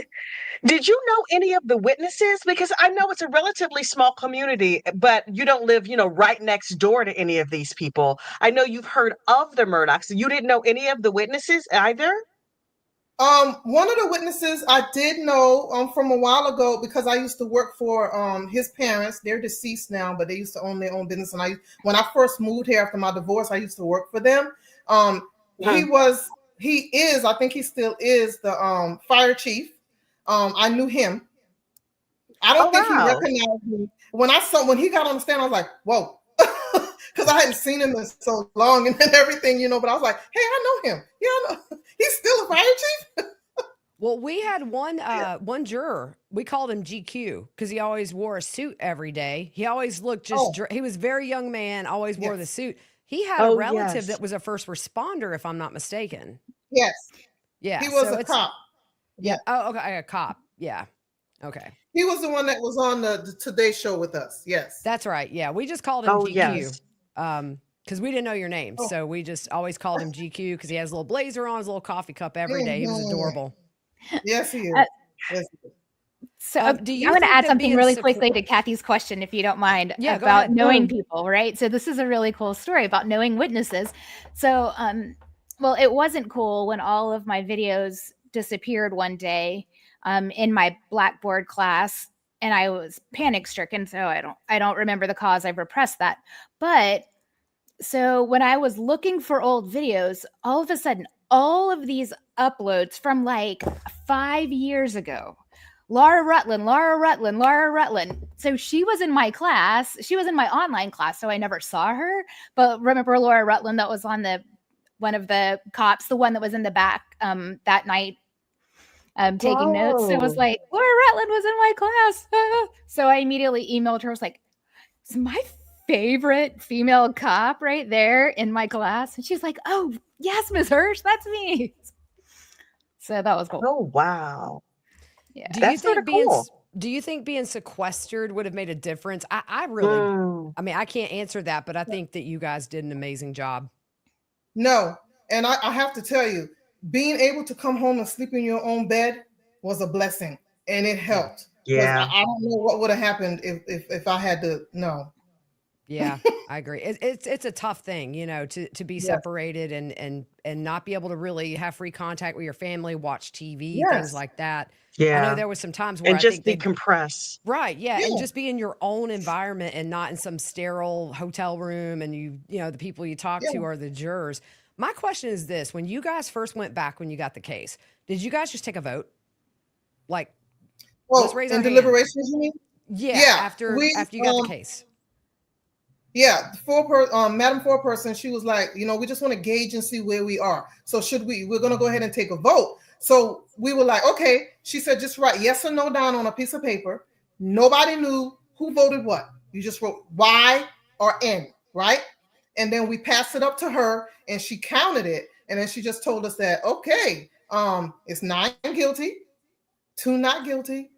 Did you know any of the witnesses? Because I know it's a relatively small community, but you don't live, right next door to any of these people. I know you've heard of the Murdaughs. You didn't know any of the witnesses either? One of the witnesses I did know from a while ago because I used to work for his parents. They're deceased now, but they used to own their own business. And when I first moved here after my divorce, I used to work for them. He is, I think he still is the fire chief. I knew him. I don't think he recognized me. When he got on the stand, I was like, whoa. Because I hadn't seen him in so long and everything, but I was like, hey, I know him. Yeah, I know. He's still a fire chief. Well, we had one juror. We called him GQ because he always wore a suit every day. He always looked he was a very young man, always wore the suit. He had a relative that was a first responder, if I'm not mistaken. Yes. Yeah. He was a cop. Yeah. Oh, okay. A cop. Yeah. Okay. He was the one that was on the Today Show with us. Yes. That's right. Yeah. We just called him GQ. Yes. Because we didn't know your name. So we just always called him GQ because he has a little blazer on, his little coffee cup every day. He was adorable. Yes, he is. Yes, he is. So I'm going to add something really quickly to Kathy's question, if you don't mind, about knowing people, right? So this is a really cool story about knowing witnesses. So, well, it wasn't cool when all of my videos disappeared one day in my Blackboard class, and I was panic stricken. So I don't remember the cause. I've repressed that. But so when I was looking for old videos, all of a sudden, all of these uploads from like 5 years ago, Laura Rutland. So she was in my class. She was in my online class, so I never saw her. But remember Laura Rutland that was on one of the cops, the one that was in the back that night taking notes. So it was like, Laura Rutland was in my class. So I immediately emailed her. I was like, it's my favorite female cop right there in my class. And she's like, oh, yes, Ms. Hirsch, that's me. So that was cool. Oh, wow. Yeah. Do you think being sequestered would have made a difference? I really, I mean, I can't answer that, but I think that you guys did an amazing job. No. And I have to tell you, being able to come home and sleep in your own bed was a blessing, and it helped. Yeah. I don't know what would have happened if I had to. No. Yeah, I agree. It's a tough thing, you know, to be Yes. separated and not be able to really have free contact with your family, watch TV, things Yes. like that. I know Yeah. there was some times where And I just think they decompress. right, yeah, and Yeah. just be in your own environment and not in some sterile hotel room and you know, the people you talk Yeah. to are the jurors. My question is this, when you guys first went back when you got the case, did you guys just take a vote? Like, let's Oh, raise our and hand. deliberations, you mean? Yeah, Yeah. after you got the case. Yeah, Madam Foreperson, she was like, we just want to gauge and see where we are. So we're going to go ahead and take a vote. So we were like, okay. She said, just write yes or no down on a piece of paper. Nobody knew who voted what. You just wrote Y or N, right? And then we passed it up to her and she counted it. And then she just told us that, okay, it's 9 guilty, 2 not guilty,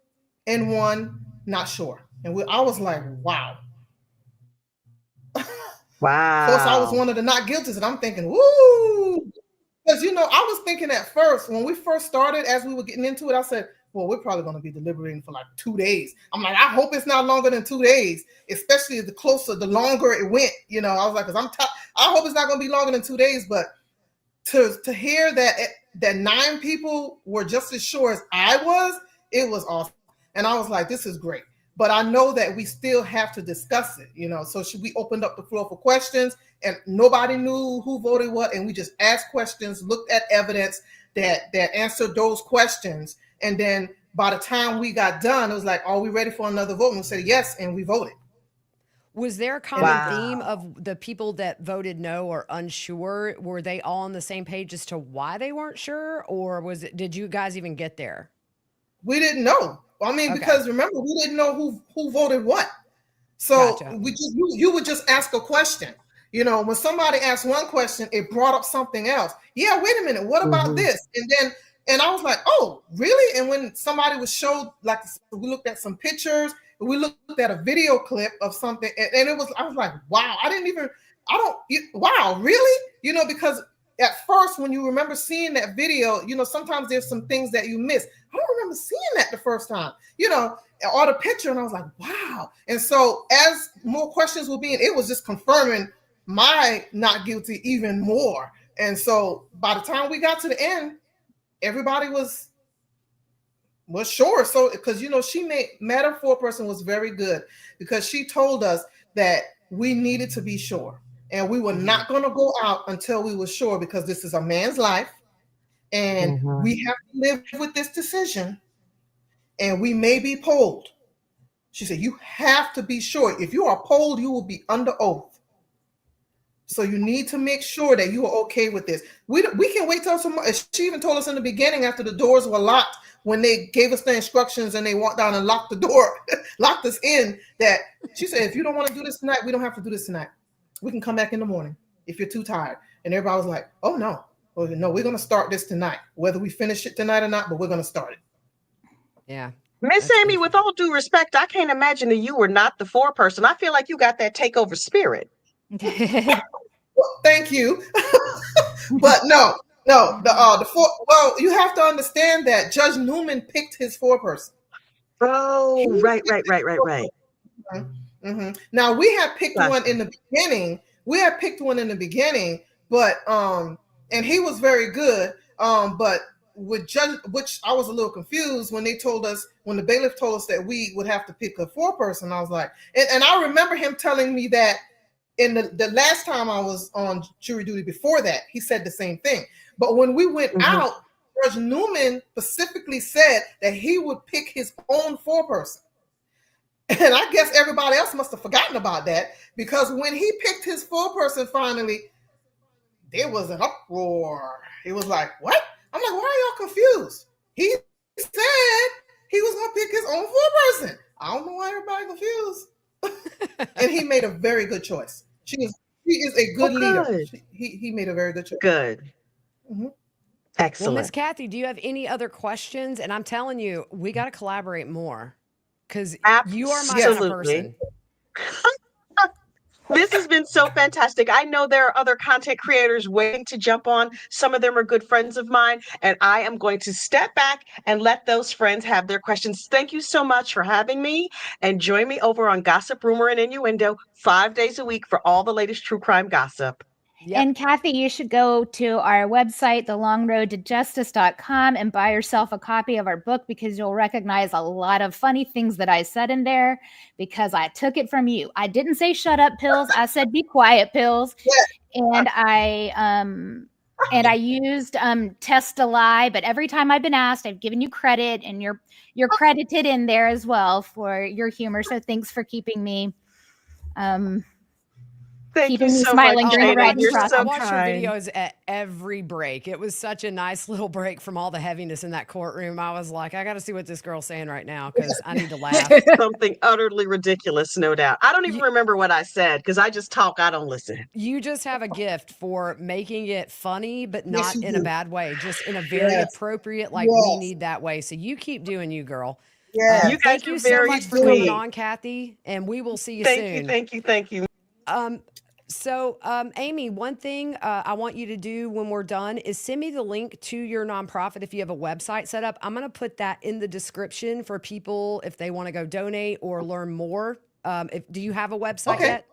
and 1 not sure. And I was like, wow. Of course, I was Wow. one of the not guilties, and I'm thinking, woo! Because, I was thinking at first, when we first started, as we were getting into it, I said, well, we're probably going to be deliberating for like 2 days. I'm like, I hope it's not longer than 2 days, especially the longer it went. I was like, because I hope it's not going to be longer than 2 days. But to hear that 9 people were just as sure as I was, it was awesome. And I was like, this is great. But I know that we still have to discuss it, So we opened up the floor for questions, and nobody knew who voted what, and we just asked questions, looked at evidence that answered those questions, and then by the time we got done, it was like, are we ready for another vote? And we said yes, and we voted. Was there a common theme of the people that voted no or unsure? Were they all on the same page as to why they weren't sure, or did you guys even get there? We didn't know. I mean, because remember, we didn't know who voted what. So Gotcha. you would just ask a question. When somebody asked one question, it brought up something else. Yeah, wait a minute, what about this? And I was like, oh, really? And when somebody was showed, like, we looked at some pictures, we looked at a video clip of something, and I was like, wow, wow, really? Because at first, when you remember seeing that video, sometimes there's some things that you miss. I don't remember seeing that the first time, or the picture, and I was like, wow. And so as more questions were it was just confirming my not guilty even more. And so by the time we got to the end, everybody was sure. So, because, Madam Foreperson was very good, because she told us that we needed to be sure. And we were not going to go out until we were sure, because this is a man's life. And we have to live with this decision. And we may be polled. She said, you have to be sure. If you are polled, you will be under oath. So you need to make sure that you are okay with this. We can wait till tomorrow. She even told us in the beginning, after the doors were locked, when they gave us the instructions and they walked down and locked the door, locked us in, that she said, if you don't want to do this tonight, we don't have to do this tonight. We can come back in the morning if you're too tired. And everybody was like, oh, no. Well, no, we're going to start this tonight, whether we finish it tonight or not, but we're going to start it. Yeah. Miss Aime, with all due respect, I can't imagine that you were not the foreperson. I feel like you got that takeover spirit. Well, thank you. But no, well, you have to understand that Judge Newman picked his foreperson. Oh, right. Mm-hmm. Now, we had picked one in the beginning. But and he was very good. But with Judge, which I was a little confused when the bailiff told us that we would have to pick a foreperson. I was like, and I remember him telling me that in the last time I was on jury duty before that, he said the same thing. But when we went out, Judge Newman specifically said that he would pick his own foreperson. And I guess everybody else must have forgotten about that, because when he picked his foreperson finally, there was an uproar. He was like, what? I'm like, why are y'all confused? He said he was going to pick his own foreperson. I don't know why everybody confused. And he made a very good choice. He is a good leader. He made a very good choice. Good. Excellent. Well, Miss Kathy, do you have any other questions? And I'm telling you, we got to collaborate more, because you are my kind of person. This has been so fantastic. I know there are other content creators waiting to jump on. Some of them are good friends of mine, and I am going to step back and let those friends have their questions. Thank you so much for having me, and join me over on Gossip, Rumor, and Innuendo 5 days a week for all the latest true crime gossip. Yep. And Kathy, you should go to our website, thelongroadtojustice.com, and buy yourself a copy of our book, because you'll recognize a lot of funny things that I said in there, because I took it from you. I didn't say shut up pills. I said be quiet pills. Yeah. And I used test a lie, but every time I've been asked, I've given you credit, and you're credited in there as well for your humor. So thanks for keeping me Thank keeping you me so smiling much, during the Jada. writing You're process. I so watched your kind. videos at every break. It was such a nice little break from all the heaviness in that courtroom. I was like, I got to see what this girl's saying right now, because I need to laugh. Something utterly ridiculous, no doubt. I don't even remember what I said, because I just talk, I don't listen. You just have a gift for making it funny, but Yes, not you in a do. bad way, just in a very Yes. appropriate, like we Yes. need that way. So you keep doing you, girl. Yes. You guys Thank are you so very much for coming sweet. on, Kathy, and we will see you Thank soon. you, thank you, thank you. So, Amy, one thing I want you to do when we're done is send me the link to your nonprofit if you have a website set up. I'm going to put that in the description for people if they want to go donate or learn more. Do you have a website Okay. yet?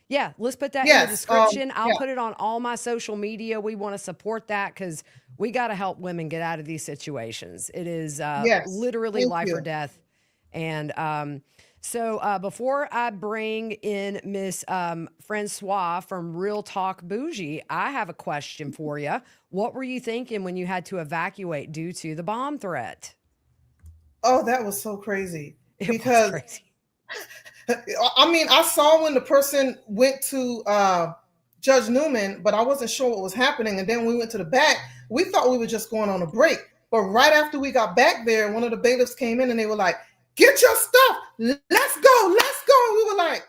Yeah, let's put that in the Yes. description. I'll Yeah. put it on all my social media. We want to support that because we got to help women get out of these situations. It is Yes. literally Thank life or you. death. And so before I bring in Miss Francoise from Real Talk Bougie, I have a question for you. What were you thinking when you had to evacuate due to the bomb threat? Oh, that was so crazy. It Because was crazy. I mean, I saw when the person went to Judge Newman, but I wasn't sure what was happening. And then when we went to the back, we thought we were just going on a break. But right after we got back there, one of the bailiffs came in and they were like, "Get your stuff. Let's go. Let's go." And we were like,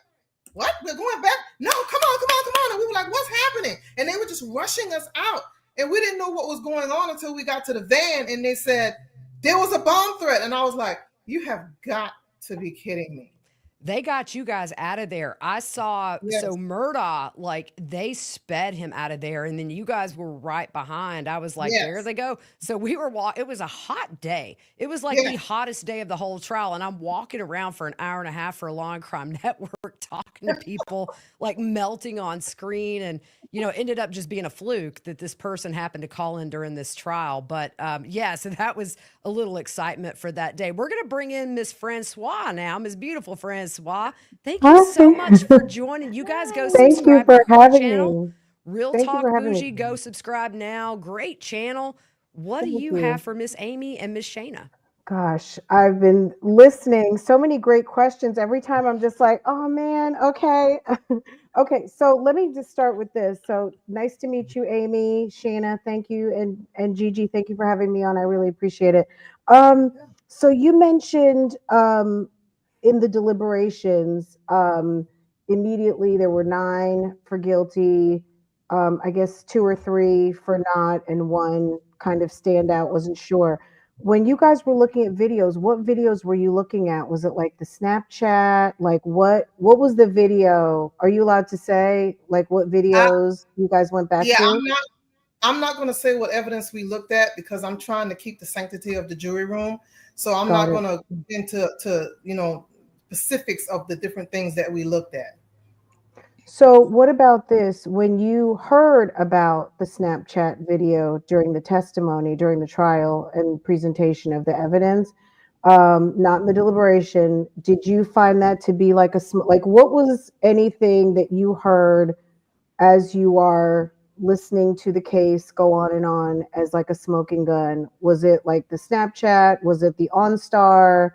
"What? We're going back? No, come on, come on, come on." And we were like, "What's happening?" And they were just rushing us out. And we didn't know what was going on until we got to the van and they said, "There was a bomb threat." And I was like, "You have got to be kidding me." They got you guys out of there. I saw, Yes. so Murdaugh, like they sped him out of there, and then you guys were right behind. I was like, there Yes. they go. So we were it was a hot day. It was like the Yes. hottest day of the whole trial. And I'm walking around for an hour and a half for a Law and Crime Network, talking to people, like melting on screen. And, ended up just being a fluke that this person happened to call in during this trial. But yeah, so that was a little excitement for that day. We're going to bring in Miss Francoise now, Miss Beautiful Francoise. Thank you so much for joining. You guys go Thank you subscribe for to her having channel. me. Real Thank you Talk for having Bougie. me. Go subscribe now. Great channel. What do Thank you you. have for Miss Amy and Miss Shayna? Gosh, I've been listening. So many great questions. Every time I'm just like, oh man, okay. Okay, so let me just start with this. So nice to meet you, Amy, Shayna. Thank you. And Gigi, thank you for having me on. I really appreciate it. So you mentioned in the deliberations, immediately there were 9 for guilty, I guess 2 or 3 for not, and 1 kind of standout, wasn't sure. When you guys were looking at videos, what videos were you looking at? Was it like the Snapchat? Like what was the video? Are you allowed to say like what videos you guys went back Yeah, to? I'm not going to say what evidence we looked at because I'm trying to keep the sanctity of the jury room. So I'm Got not it. going to get into specifics of the different things that we looked at. So what about this? When you heard about the Snapchat video during the testimony, during the trial and presentation of the evidence, not in the deliberation, did you find that to be like what was anything that you heard as you are listening to the case go on as like a smoking gun? Was it like the Snapchat? Was it the OnStar?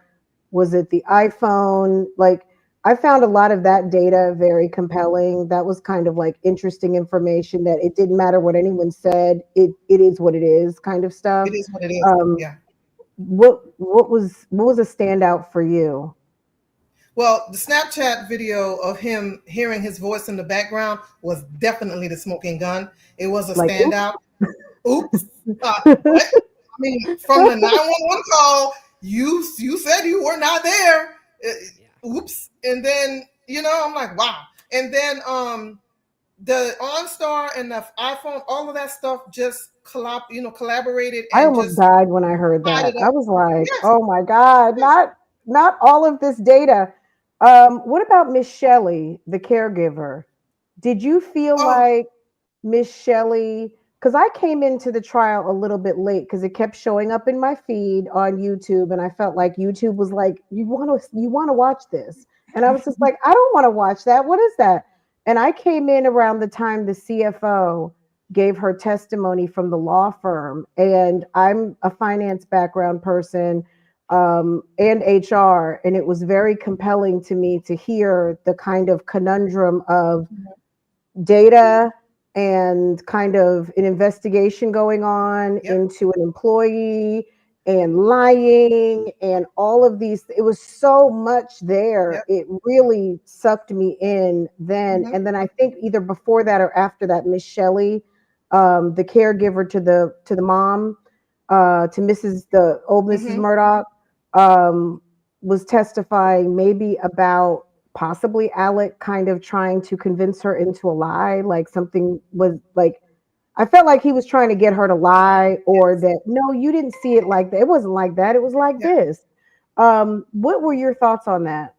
Was it the iPhone? Like, I found a lot of that data very compelling. That was kind of like interesting information that it didn't matter what anyone said. It is what it is kind of stuff. It is what it is. Yeah. What was a standout for you? Well, the Snapchat video of him hearing his voice in the background was definitely the smoking gun. It was a standout. Oops. What? I mean, from the 911 call, you said you were not there. Oops. And then, I'm like, wow. And then the OnStar and the iPhone, all of that stuff just collaborated I and almost just died when I heard tied that. it I up. was like, Yes, "Oh my God, yes. not all of this data." What about Miss Shelley, the caregiver? Did you feel Oh, like Miss Shelley? Because I came into the trial a little bit late because it kept showing up in my feed on YouTube, and I felt like YouTube was like, "You want to watch this," and I was just like, "I don't want to watch that. What is that?" And I came in around the time the CFO gave her testimony from the law firm, and I'm a finance background person and HR, and it was very compelling to me to hear the kind of conundrum of data and kind of an investigation going on yep. into an employee and lying and all of these. It was so much there. Yep. It really sucked me in then. Mhm. And then I think either before that or after that, Miss Shelley, the caregiver to the mom, to the old Mrs. Mhm. Murdaugh, was testifying maybe about possibly Alec kind of trying to convince her into a lie, like something was like, I felt like he was trying to get her to lie, or Yes. that no, you didn't see it like that. It wasn't like that. It was like Yeah. this. What were your thoughts on that?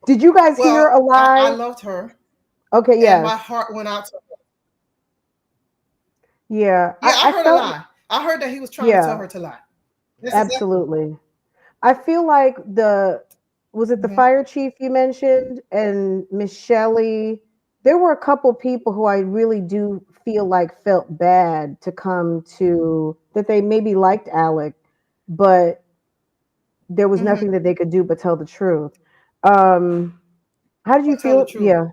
Did you guys hear Well, a I lie? loved her, Okay, and my yes. heart went out to her. Yeah. Yeah, I I heard a felt, lie. I heard that he was trying to tell yeah, her to lie. That's exactly. absolutely. I feel like was it the Mhm. fire chief you mentioned and Miss Shelley? There were a couple people who I really do feel like felt bad to come to that they maybe liked Alec, but there was Mhm. nothing that they could do but tell the truth. Um, how did you But tell the feel? truth. Yeah,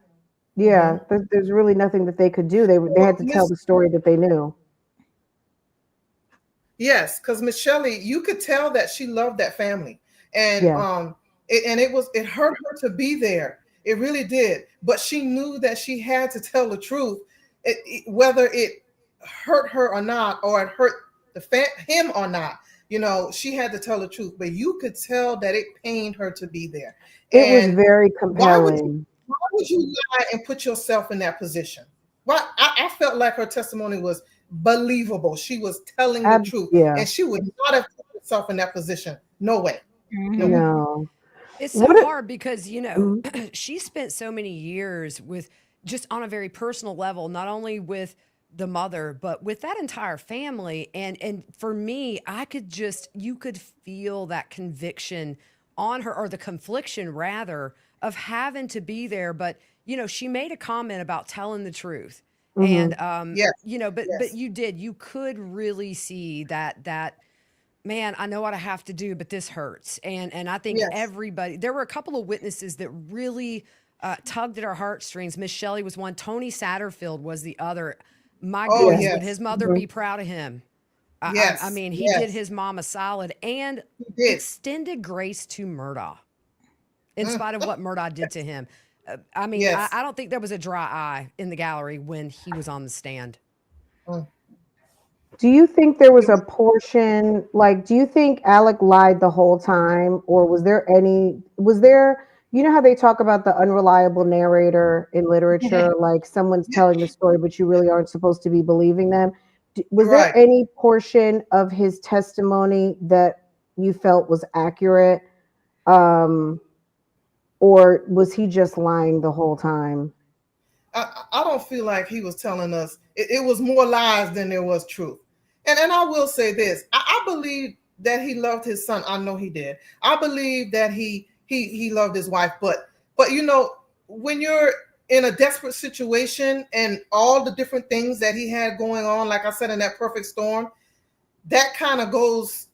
yeah. Mhm. There's really nothing that they could do. They Well, had to tell the story that they knew. yes, because Miss Shelley, you could tell that she loved that family, and Yeah, it hurt her to be there. It really did, but she knew that she had to tell the truth, whether it hurt her or not, or it hurt him or not. She had to tell the truth, but you could tell that it pained her to be there. it was And very why would you compelling. why would you lie and put yourself in that position? Well, I felt like her testimony was believable. She was telling the truth, Yeah, and she would not have put herself in that position. No way. No way. Mhm. no. It's What? so hard because, Mhm. she spent so many years with just on a very personal level, not only with the mother, but with that entire family. And for me, you could feel that conviction on her, or the confliction rather, of having to be there. But, she made a comment about telling the truth. And Mhm. Yes. but Yes. you could really see that man, I know what I have to do, but this hurts. And I think Yes. there were a couple of witnesses that really tugged at our heartstrings. Miss Shelley was one. Tony Satterfield was the other. My Oh Yeah. goodness, would his yes. mother Mhm. be proud of him? I Yes. mean, he did Yes. his mom a solid and He did. extended grace to Murdaugh in Mm. spite of what Murdaugh did to Yes. him. I mean, Yes. I don't think there was a dry eye in the gallery when he was on the stand. Mm. Do you think there was It a was. portion, like, do you think Alec lied the whole time, or you know how they talk about the unreliable narrator in literature, like someone's Yeah. telling the story, but you really aren't supposed to be believing them? Was there Right. any portion of his testimony that you felt was accurate? Um, or was he just lying the whole time? I don't feel like he was telling us. It was more lies than there was truth. And I will say this: I believe that he loved his son. I know he did. I believe that he loved his wife. But when you're in a desperate situation and all the different things that he had going on, like I said, in that perfect storm, that kind of goes.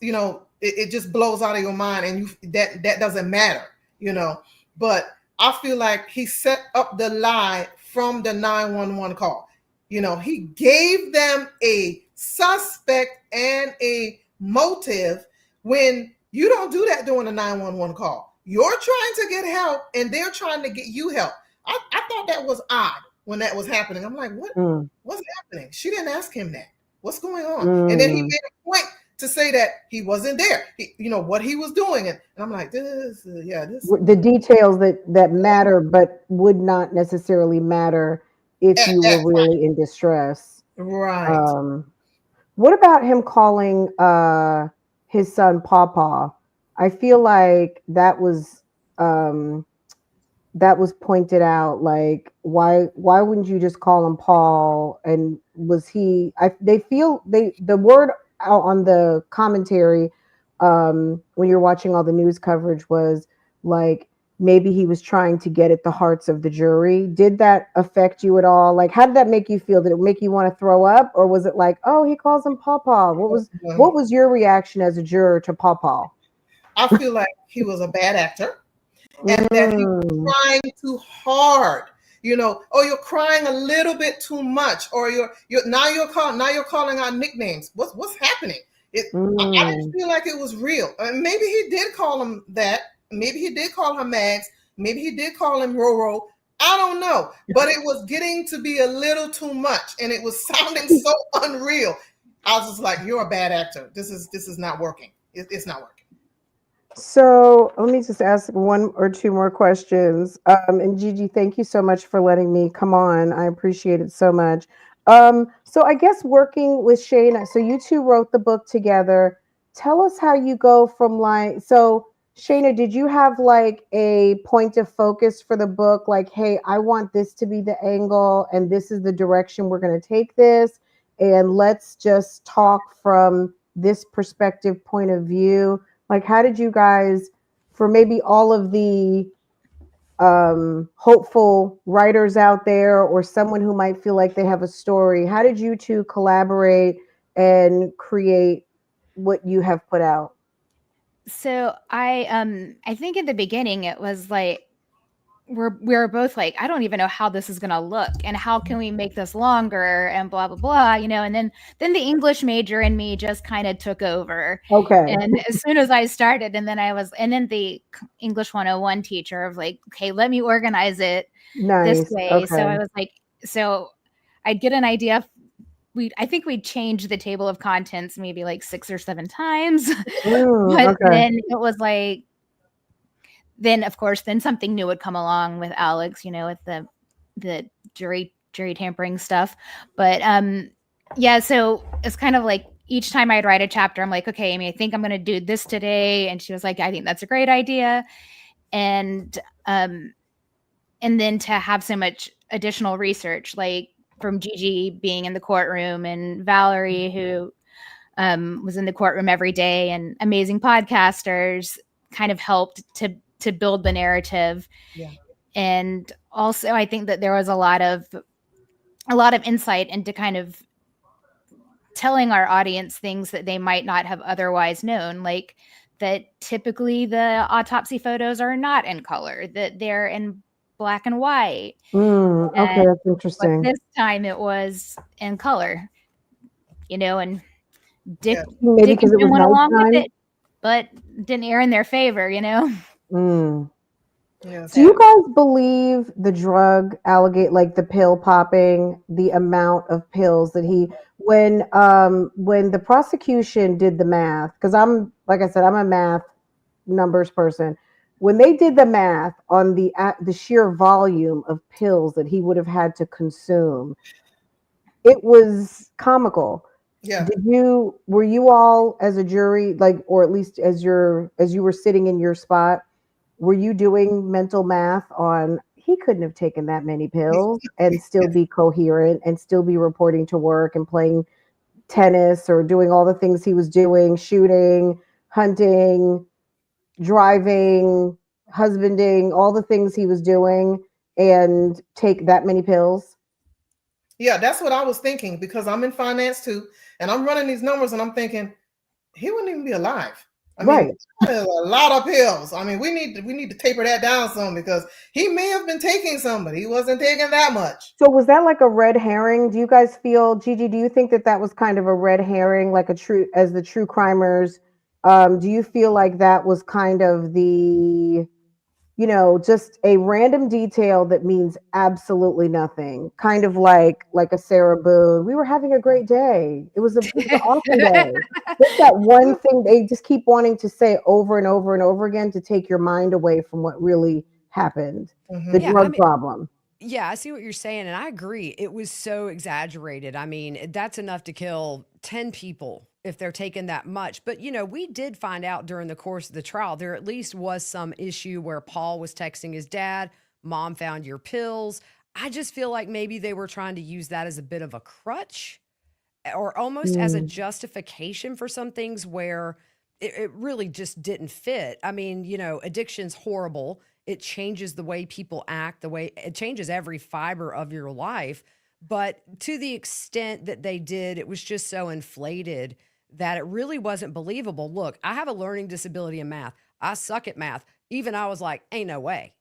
It just blows out of your mind, and that doesn't matter. you know but I feel like he set up the lie from the 911 call. He gave them a suspect and a motive. When you don't do that during a 911 call, you're trying to get help and they're trying to get you help. I thought that was odd when that was happening. I'm like, Mm, what's happening? She didn't ask him that. What's going on? And then he mm, made a point to say that he wasn't there, what he was doing. And I'm like, this. The details that matter, but would not necessarily matter if At you that were really in distress. Right. What about him calling his son Pawpaw? I feel like that was pointed out. Like, why wouldn't you just call him Paul? And was he? The word out on the commentary when you're watching all the news coverage was like, maybe he was trying to get at the hearts of the jury. Did that affect you at all? Like, how did that make you feel? Did it make you want to throw up, or was it like, oh, he calls him Pawpaw? What was your reaction as a juror to Pawpaw? I feel like he was a bad actor, and that he was trying too hard. You're crying a little bit too much, or you're calling out nicknames. What's happening? I didn't feel like it was real. Maybe he did call him that. Maybe he did call her Mags. Maybe he did call him Roro. I don't know. But it was getting to be a little too much, and it was sounding so unreal. I was just like, you're a bad actor. This is not working. It's not working. So let me just ask one or two more questions. And Gigi, thank you so much for letting me come on. I appreciate it so much. So I guess working with Shayna, so you two wrote the book together. Tell us how you go from so Shayna, did you have like a point of focus for the book? Like, hey, I want this to be the angle, and this is the direction we're going to take this. And let's just talk from this perspective point of view. Like, how did you guys, for maybe all of the hopeful writers out there, or someone who might feel like they have a story, how did you two collaborate and create what you have put out? So I think in the beginning it was like we were both like, I don't even know how this is gonna look, and how can we make this longer, and blah blah blah, and then the English major in me just kind of took over. Okay. And as soon as I started, and then the English 101 teacher of like, okay, let me organize it this way. Okay. So I was like, so I'd get an idea. I think we changed the table of contents maybe like 6 or 7 times. But then it was like, then of course, then something new would come along with Alex, with the jury tampering stuff. But yeah, so it's kind of like each time I'd write a chapter, I'm like, okay, Amy, I think I'm going to do this today. And she was like, I think that's a great idea. And then to have so much additional research, like from Gigi being in the courtroom, and Valerie, who was in the courtroom every day, and amazing podcasters kind of helped to build the narrative. Yeah. And also I think that there was a lot of insight into kind of telling our audience things that they might not have otherwise known, like that typically the autopsy photos are not in color, that they're in black and white. Okay, that's interesting. But this time it was in color, and Dick maybe because it was went along nighttime, with it, but didn't air in their favor, Yeah. Do you guys believe the drug like the pill popping, the amount of pills that when the prosecution did the math, because like I said, I'm a math numbers person. When they did the math on the sheer volume of pills that he would have had to consume, it was comical. Yeah. Were you all as a jury, like, or at least as you were sitting in your spot, were you doing mental math on, he couldn't have taken that many pills and still be coherent and still be reporting to work and playing tennis or doing all the things he was doing, shooting, hunting, driving, husbanding, all the things he was doing, and take that many pills? Yeah, that's what I was thinking, because I'm in finance too, and I'm running these numbers, and I'm thinking he wouldn't even be alive. I mean, a lot of pills. I mean, we need to taper that down some, because he may have been taking some, but he wasn't taking that much. So was that like a red herring? Do you guys feel, Gigi, do you think that was kind of a red herring, like the true crimers? Do you feel like that was kind of the just a random detail that means absolutely nothing. Kind of like a Sarah Boone. We were having a great day. It was an awesome day. Just that one thing they just keep wanting to say over and over and over again to take your mind away from what really happened. The Yeah, I drug mean, problem. yeah, I see what you're saying, and I agree. It was so exaggerated. I mean, that's enough to kill 10 people if they're taking that much. But, we did find out during the course of the trial, there at least was some issue where Paul was texting his dad, Mom found your pills. I just feel like maybe they were trying to use that as a bit of a crutch or almost as a Mm, justification for some things where it really just didn't fit. I mean, addiction's horrible. It changes the way people act, the way it changes every fiber of your life. But to the extent that they did, it was just so inflated that it really wasn't believable. Look, I have a learning disability in math. I suck at math. Even I was like, ain't no way.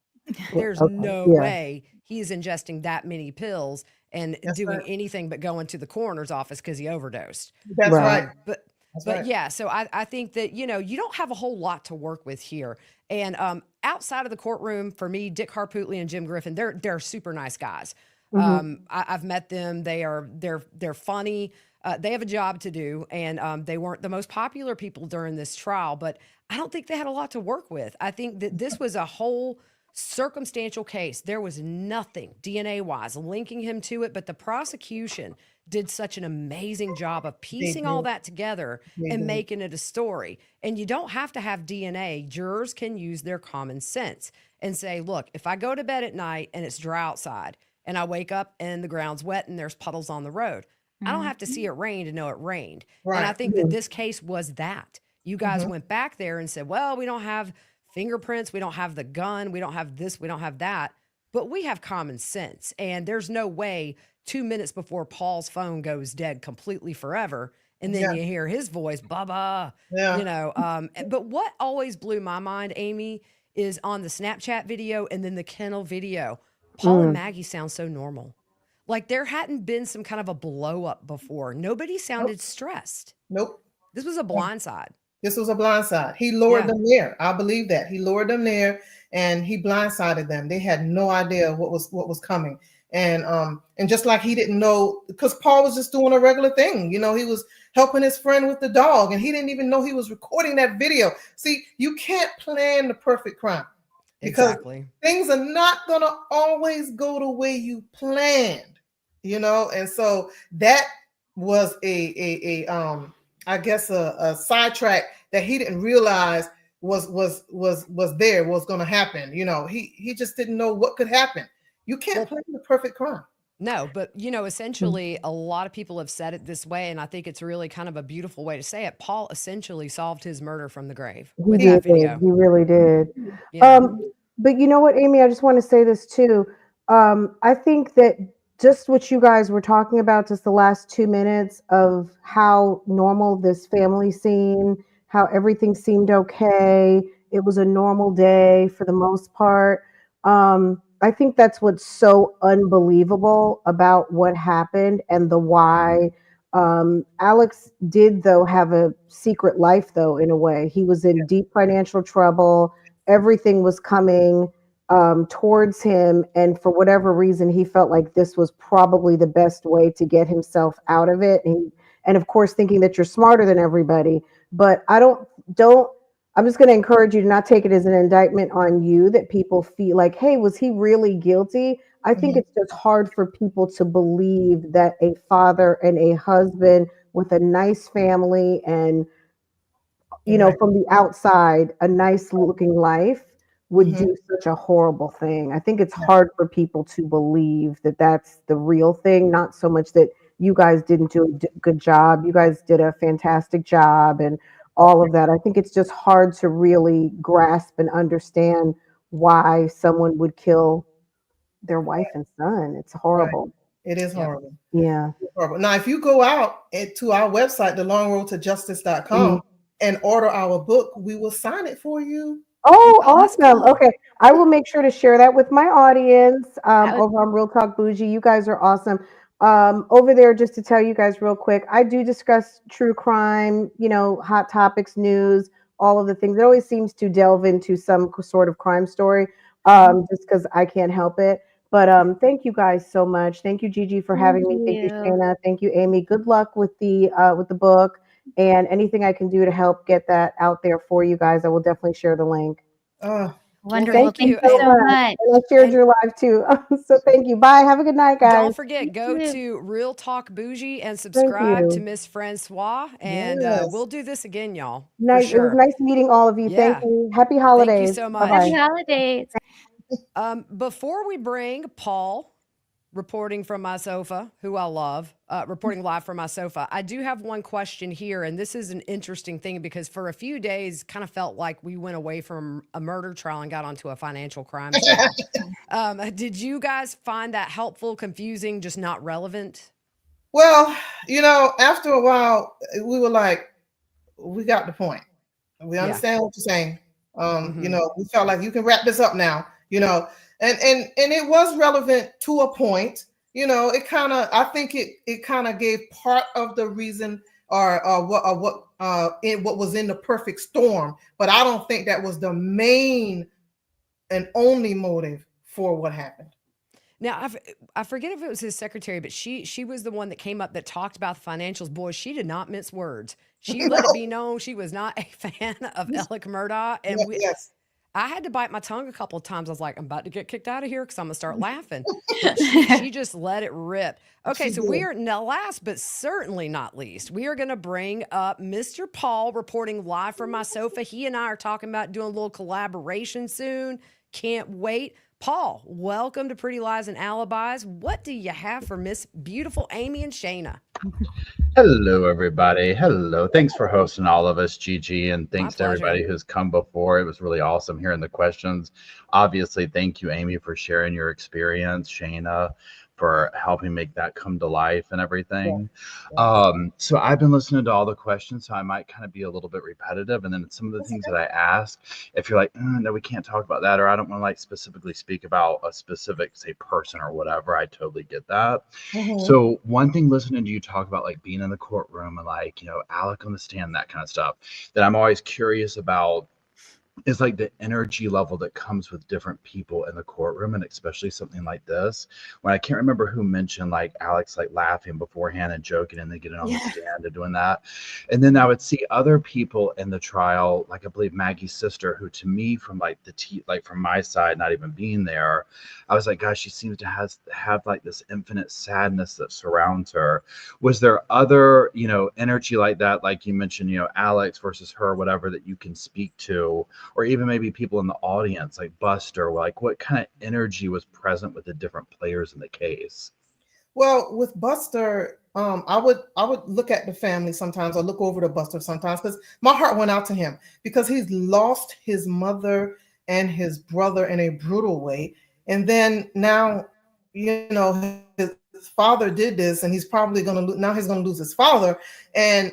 There's okay. no Yeah. way he's ingesting that many pills and That's doing right. anything but going to the coroner's office because he overdosed. That's right. But That's but right. yeah, so I think that you don't have a whole lot to work with here. And outside of the courtroom, for me, Dick Harpootlian and Jim Griffin, they're super nice guys. Hmm. I've met them. They're funny. They have a job to do, and they weren't the most popular people during this trial, but I don't think they had a lot to work with. I think that this was a whole circumstantial case. There was nothing DNA wise linking him to it, but the prosecution did such an amazing job of They piecing all did. that together They and did. making it a story. And you don't have to have DNA. Jurors can use their common sense and say, look, if I go to bed at night and it's dry outside and I wake up and the ground's wet and there's puddles on the road, I don't have to see it rain to know it rained. And I Right. think that this case was that. You guys Hmm. went back there and said, well, we don't have fingerprints, we don't have the gun, we don't have this, we don't have that, but we have common sense. And there's no way 2 minutes before Paul's phone goes dead completely forever, and then Yeah. you hear his voice, Baba, Yeah. But what always blew my mind, Amy, is on the Snapchat video and then the kennel video, Paul and Mm. Maggie sound so normal. Like there hadn't been some kind of a blow up before. Nobody Nope. sounded stressed. Nope. This was a blindside. This was a blindside. He lured Yeah. them there. I believe that he lured them there, and he blindsided them. They had no idea what was coming, and just like he didn't know, because Paul was just doing a regular thing. He was helping his friend with the dog, and he didn't even know he was recording that video. See, you can't plan the perfect crime because Exactly. things are not gonna always go the way you planned. And so that was I guess a sidetrack that he didn't realize was going to happen. He just didn't know what could happen. You can't Well, plan the perfect crime. no, but essentially, a lot of people have said it this way, and I think it's really kind of a beautiful way to say it. Paul essentially solved his murder from the grave He with did. that video. He really did. You know, But you know what, Amy? I just want to say this too. I think that just what you guys were talking about, just the last 2 minutes of how normal this family seemed, how everything seemed okay. It was a normal day for the most part. I think that's what's so unbelievable about what happened and the why. Alex did, though, have a secret life, though, in a way. He was in deep financial trouble. Everything was coming towards him. And for whatever reason, he felt like this was probably the best way to get himself out of it. And of course, thinking that you're smarter than everybody. But I'm just going to encourage you to not take it as an indictment on you that people feel like, hey, was he really guilty? I think Mhm. it's just hard for people to believe that a father and a husband with a nice family and Right. from the outside, a nice looking life would Mhm. do such a horrible thing. I think it's Yeah. hard for people to believe that that's the real thing, not so much that you guys didn't do a good job. You guys did a fantastic job and all of that. I think it's just hard to really grasp and understand why someone would kill their wife and son. It's Right. horrible. It is yep. horrible. Yeah. It's horrible. Now, if you go out to our website, Mhm. thelongroadtojustice.com, and order our book, we will sign it for you. Oh, Oh, that's awesome. cool. Okay. I will make sure to share that with my audience That was over on Real Talk Bougie. You guys are awesome. Over there, just to tell you guys real quick, I do discuss true crime, hot topics, news, all of the things. It always seems to delve into some sort of crime story, just because I can't help it. But thank you guys so much. Thank you, Gigi, for having me. Thank you, Shayna. Thank you, Aime. Good luck with the book, and anything I can do to help get that out there for you guys, I will definitely share the link. Wonderful. Thank you so much. And I shared your live too. So thank you. Bye. Have a good night, guys. Don't forget, go to Real Talk Bougie and subscribe to Miss Francoise. And we'll do this again, y'all. Nice. For sure. It was nice meeting all of you. Yeah. Thank you. Happy holidays. Thank you so much. Bye-bye. Happy holidays. Before we bring Paul reporting from my sofa, who I love, reporting live from my sofa, I do have one question here. And this is an interesting thing because for a few days, kind of felt like we went away from a murder trial and got onto a financial crime trial. Did you guys find that helpful, confusing, just not relevant? Well, after a while, we were like, we got the point. We understand what you're saying. We felt like you can wrap this up now, and it was relevant to a point. It kind of, I think it kind of gave part of the reason or what was in the perfect storm, but I don't think that was the main and only motive for what happened. Now, I forget if it was his secretary, but she was the one that came up that talked about the financials. Boy, she did not mince words. She let it be known she was not a fan of Alex Murdaugh. And I had to bite my tongue a couple of times. I was like, I'm about to get kicked out of here because I'm going to start laughing. But she just let it rip. Okay, so we are now last, but certainly not least, we are going to bring up Mr. Paul reporting live from my sofa. He and I are talking about doing a little collaboration soon. Can't wait. Paul, welcome to Pretty Lies and Alibis. What do you have for Miss Beautiful Aime and Shayna? Hello, everybody. Hello. Thanks for hosting all of us, Gigi, and thanks to everybody who's come before. It was really awesome hearing the questions. Obviously, thank you, Aime, for sharing your experience, Shayna, for helping make that come to life and everything. So I've been listening to all the questions, so I might kind of be a little bit repetitive. And then some of the things that I ask, if you're like, no, we can't talk about that, or I don't want to like specifically speak about a specific, say, person or whatever, I totally get that. So one thing listening to you talk about like being in the courtroom and like, Alec on the stand, that kind of stuff, that I'm always curious about is like the energy level that comes with different people in the courtroom, and especially something like this, when I can't remember who mentioned like Alex like laughing beforehand and joking and then getting on the stand and doing that. And then I would see other people in the trial, like I believe Maggie's sister, who to me from like like from my side, not even being there, I was like, gosh, she seems to have like this infinite sadness that surrounds her. Was there other, energy like that, like you mentioned, Alex versus her, whatever, that you can speak to? Or even maybe people in the audience like Buster, like what kind of energy was present with the different players in the case? Well, with Buster, I would look at the family sometimes, or look over to Buster sometimes, because my heart went out to him because he's lost his mother and his brother in a brutal way. And then now, his father did this, and he's probably going to now he's going to lose his father. And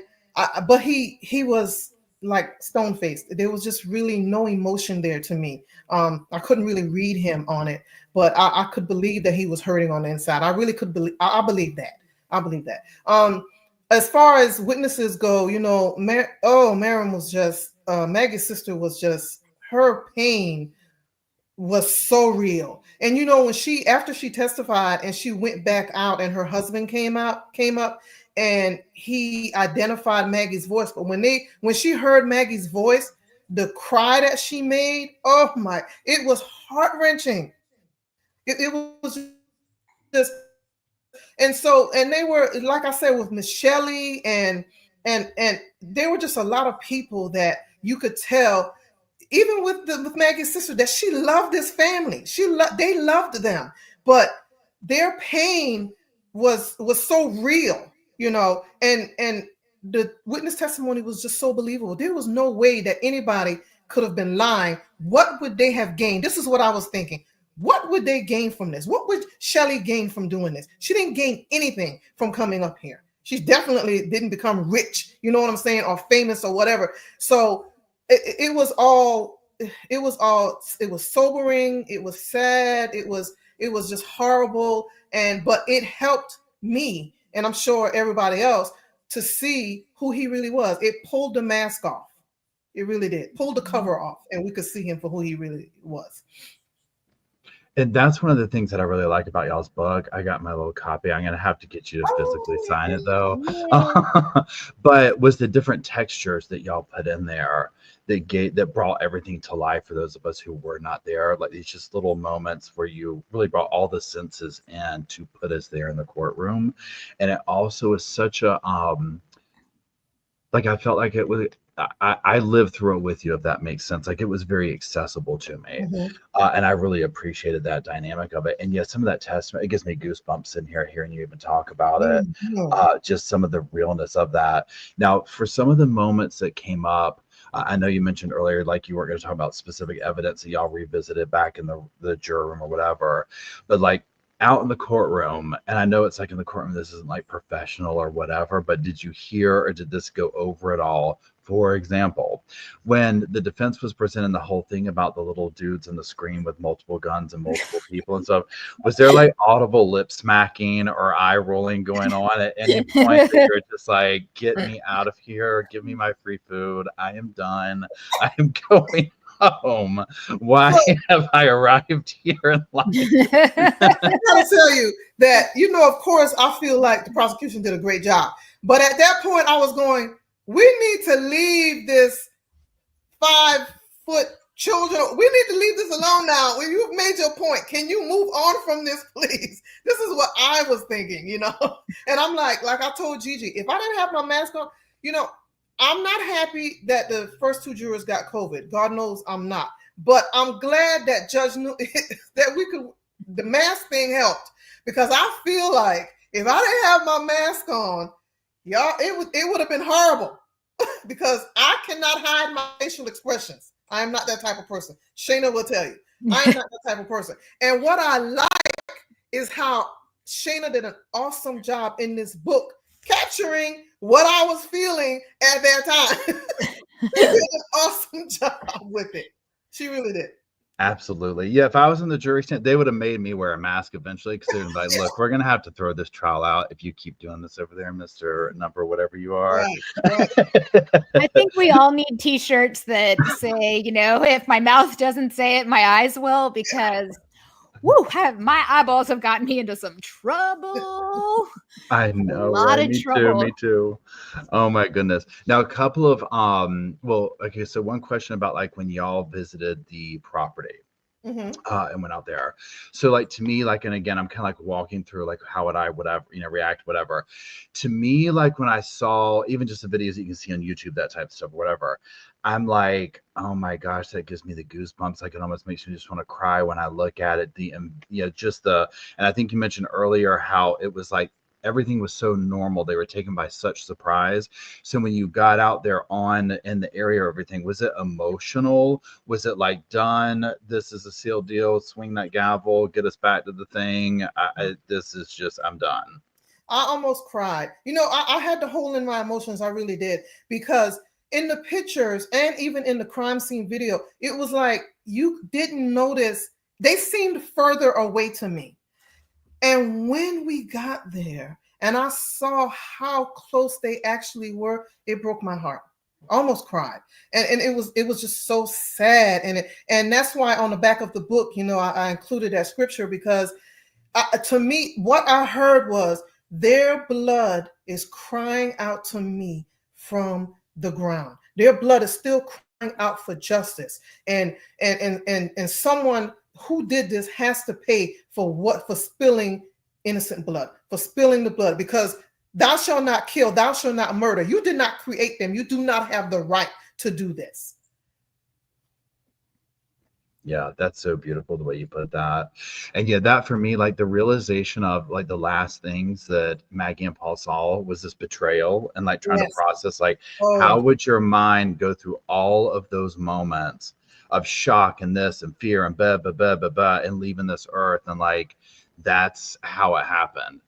but he was like stone faced. There was just really no emotion there to me. I couldn't really read him on it, but I could believe that he was hurting on the inside. I really could believe. I believe that. I believe that. As far as witnesses go, Miriam was just Maggie's sister was just, her pain was so real. And when after she testified and she went back out and her husband came up and he identified Maggie's voice. But when she heard Maggie's voice, the cry that she made, it was heart-wrenching. It was just, and they were, like I said, with Miss Shelley and there were just a lot of people that you could tell, even with Maggie's sister, that she loved this family. They loved them, but their pain was so real. And the witness testimony was just so believable. There was no way that anybody could have been lying. What would they have gained? This is what I was thinking. What would they gain from this? What would Shelley gain from doing this? She didn't gain anything from coming up here. She definitely didn't become rich, you know what I'm saying, or famous or whatever. So it was sobering. It was sad. It was just horrible. But it helped me, and I'm sure everybody else, to see who he really was. It pulled the mask off. It really did. Pulled the cover off, and we could see him for who he really was. And that's one of the things that I really like about y'all's book. I got my little copy. I'm going to have to get you to physically sign it, though. But was the different textures that y'all put in there that brought everything to life for those of us who were not there. Like these just little moments where you really brought all the senses in to put us there in the courtroom. And it also is such a, like I felt like it was, I lived through it with you, if that makes sense. Like it was very accessible to me. And I really appreciated that dynamic of it. And yeah, some of that testimony, it gives me goosebumps in here, hearing you even talk about it. Just some of the realness of that. Now, for some of the moments that came up, I know you mentioned earlier, like you weren't going to talk about specific evidence that y'all revisited back in the juror room or whatever, but like out in the courtroom, and I know it's like in the courtroom, this isn't like professional or whatever, but did you hear or did this go over at all? For example, when the defense was presenting the whole thing about the little dudes on the screen with multiple guns and multiple people and stuff, was there like audible lip smacking or eye rolling going on at any point that you're just like, get me out of here, give me my free food, I am done, I am going home. Why have I arrived here in life? I gotta tell you that, of course, I feel like the prosecution did a great job. But at that point, I was going, we need to leave this 5-foot children. We need to leave this alone now. When you've made your point, can you move on from this, please? This is what I was thinking, And I'm like I told Gigi, if I didn't have my mask on, I'm not happy that the first 2 jurors got COVID. God knows I'm not. But I'm glad that Judge knew that the mask thing helped, because I feel like if I didn't have my mask on, y'all, it would have been horrible, because I cannot hide my facial expressions. I am not that type of person. Shayna will tell you, I am not that type of person. And what I like is how Shayna did an awesome job in this book capturing what I was feeling at that time. She did an awesome job with it. She really did. Absolutely. Yeah, if I was in the jury stand, they would have made me wear a mask eventually, because they were like, look, we're going to have to throw this trial out if you keep doing this over there, Mr. Number, whatever you are. Right. I think we all need t-shirts that say, if my mouth doesn't say it, my eyes will, because my eyeballs have gotten me into some trouble. I know. A lot of trouble. Me too. Oh my goodness. Now, a couple of so one question about like when y'all visited the property and went out there. So like to me, like, and again, I'm kind of like walking through like how would I react, whatever. To me, like when I saw even just the videos that you can see on YouTube, that type of stuff, whatever, I'm like, oh my gosh, that gives me the goosebumps. Like it almost makes me just want to cry when I look at it. And I think you mentioned earlier how it was like everything was so normal. They were taken by such surprise. So when you got out there in the area, everything, was it emotional? Was it like, done, this is a sealed deal, swing that gavel, get us back to the thing? I'm done. I almost cried. I had to hold in my emotions. I really did, because in the pictures and even in the crime scene video, it was like you didn't notice. They seemed further away to me. And when we got there and I saw how close they actually were, it broke my heart. I almost cried. And it was just so sad. And that's why on the back of the book, I included that scripture, because to me, what I heard was, their blood is crying out to me from the ground. Their blood is still crying out for justice, and someone who did this has to pay for spilling innocent blood, for spilling the blood, because thou shalt not kill, thou shalt not murder. You did not create them. You do not have the right to do this. Yeah, that's so beautiful the way you put that. And yeah, that for me, like the realization of like the last things that Maggie and Paul saw was this betrayal, and like trying to process, like, how would your mind go through all of those moments of shock and this and fear and and leaving this earth, and like that's how it happened,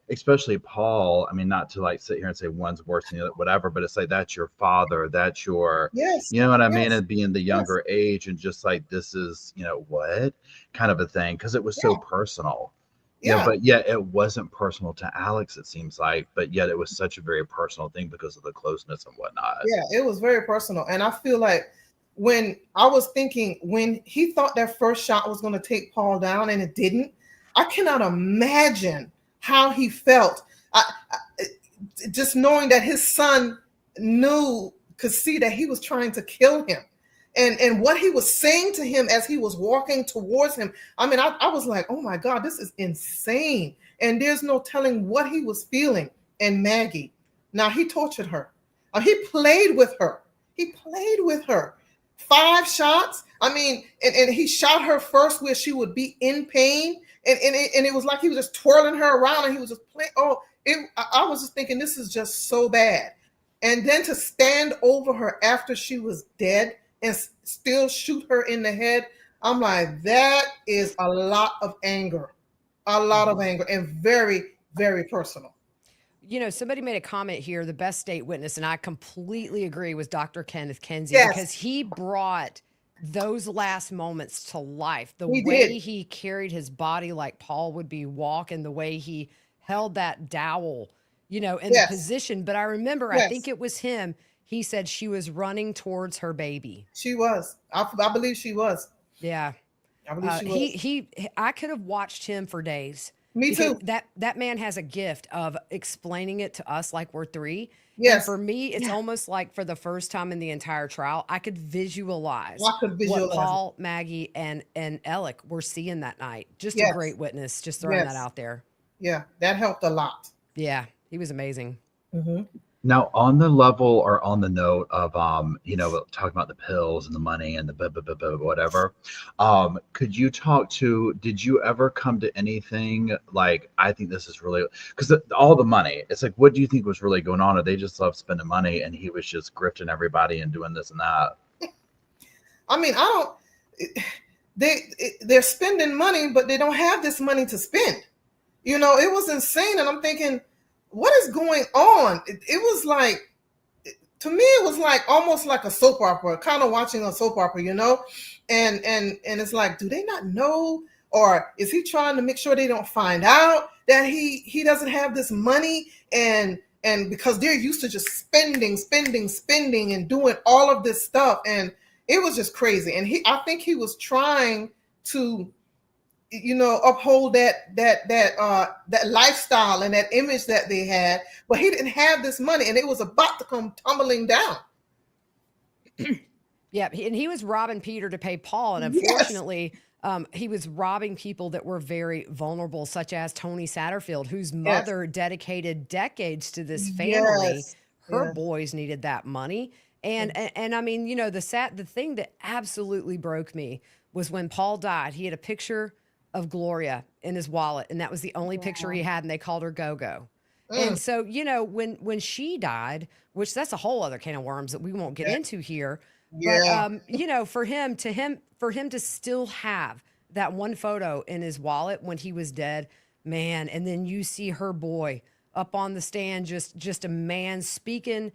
especially Paul. I mean, not to like sit here and say one's worse than the other, whatever, but it's like, that's your father, that's your, you know what I mean? And being the younger age, and just like, this is, what kind of a thing. Cause it was so personal, Yeah. But yet it wasn't personal to Alex, it seems like, but yet it was such a very personal thing because of the closeness and whatnot. Yeah, it was very personal. And I feel like when I was thinking, when he thought that first shot was going to take Paul down and it didn't, I cannot imagine how he felt. Just knowing that his son could see that he was trying to kill him. And what he was saying to him as he was walking towards him, I mean, I was like, oh my God, this is insane. And there's no telling what he was feeling. And Maggie, now he tortured her. He played with her. 5 shots. I mean, and he shot her first where she would be in pain. And it was like he was just twirling her around and he was just playing. I was just thinking, this is just so bad. And then to stand over her after she was dead and still shoot her in the head, I'm like, that is a lot of anger. And very, very personal. You know, somebody made a comment here, the best state witness, and I completely agree with Dr. Kenneth Kinsey, because he brought those last moments to life. The way he carried his body like Paul would be walking, the way he held that dowel, you know, in the position. But I remember, I think it was him, he said she was running towards her baby. She was. I believe she was. Yeah. I believe she was. I could have watched him for days. Me too. That man has a gift of explaining it to us like we're 3. Yes. And for me, it's almost like for the first time in the entire trial, I could visualize what Paul, Maggie, and Alec were seeing that night. Just a great witness. Just throwing that out there. Yeah, that helped a lot. Yeah, he was amazing. Mm-hmm. Now, on the level or on the note of, you know, talking about the pills and the money and the whatever, could you did you ever come to anything like, I think this is really, because all the money, it's like, what do you think was really going on? Or they just love spending money and he was just grifting everybody and doing this and that? I mean, they're spending money, but they don't have this money to spend. You know, it was insane. And I'm thinking, what is going on? It was like, to me, it was like almost like a soap opera, kind of watching a soap opera, you know? And it's like, do they not know? Or is he trying to make sure they don't find out that he doesn't have this money? And because they're used to just spending and doing all of this stuff. And it was just crazy. And I think he was trying to, you know, uphold that lifestyle and that image that they had, but he didn't have this money and it was about to come tumbling down. Yeah, and he was robbing Peter to pay Paul, and unfortunately, he was robbing people that were very vulnerable, such as Tony Satterfield, whose mother dedicated decades to this family. Her boys needed that money, and I mean, you know, the thing that absolutely broke me was when Paul died. He had a picture of Gloria in his wallet, and that was the only picture he had, and they called her Go-Go. And so, you know, when she died, which that's a whole other can of worms that we won't get into here, but you know, for him to still have that one photo in his wallet when he was dead, man, and then you see her boy up on the stand, just a man speaking,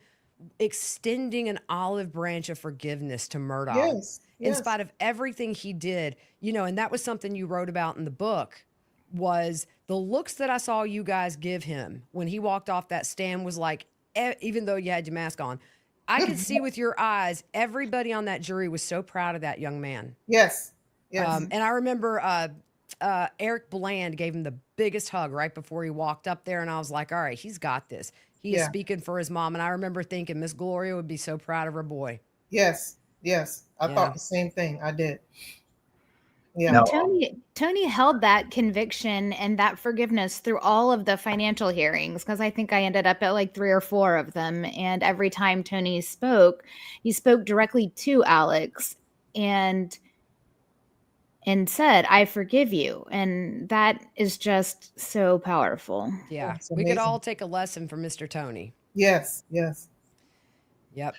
extending an olive branch of forgiveness to Murdaugh. In spite of everything he did, you know, and that was something you wrote about in the book, was the looks that I saw you guys give him when he walked off that stand was like, even though you had your mask on, I could see with your eyes, everybody on that jury was so proud of that young man. Yes. And I remember Eric Bland gave him the biggest hug right before he walked up there, and I was like, all right, he's got this. He is speaking for his mom, and I remember thinking Miss Gloria would be so proud of her boy. Yes. I thought the same thing. I did. Yeah. No. Tony held that conviction and that forgiveness through all of the financial hearings, because I think I ended up at like 3 or 4 of them. And every time Tony spoke, he spoke directly to Alex and said, I forgive you. And that is just so powerful. Yeah. We could all take a lesson from Mr. Tony. Yes. Yep.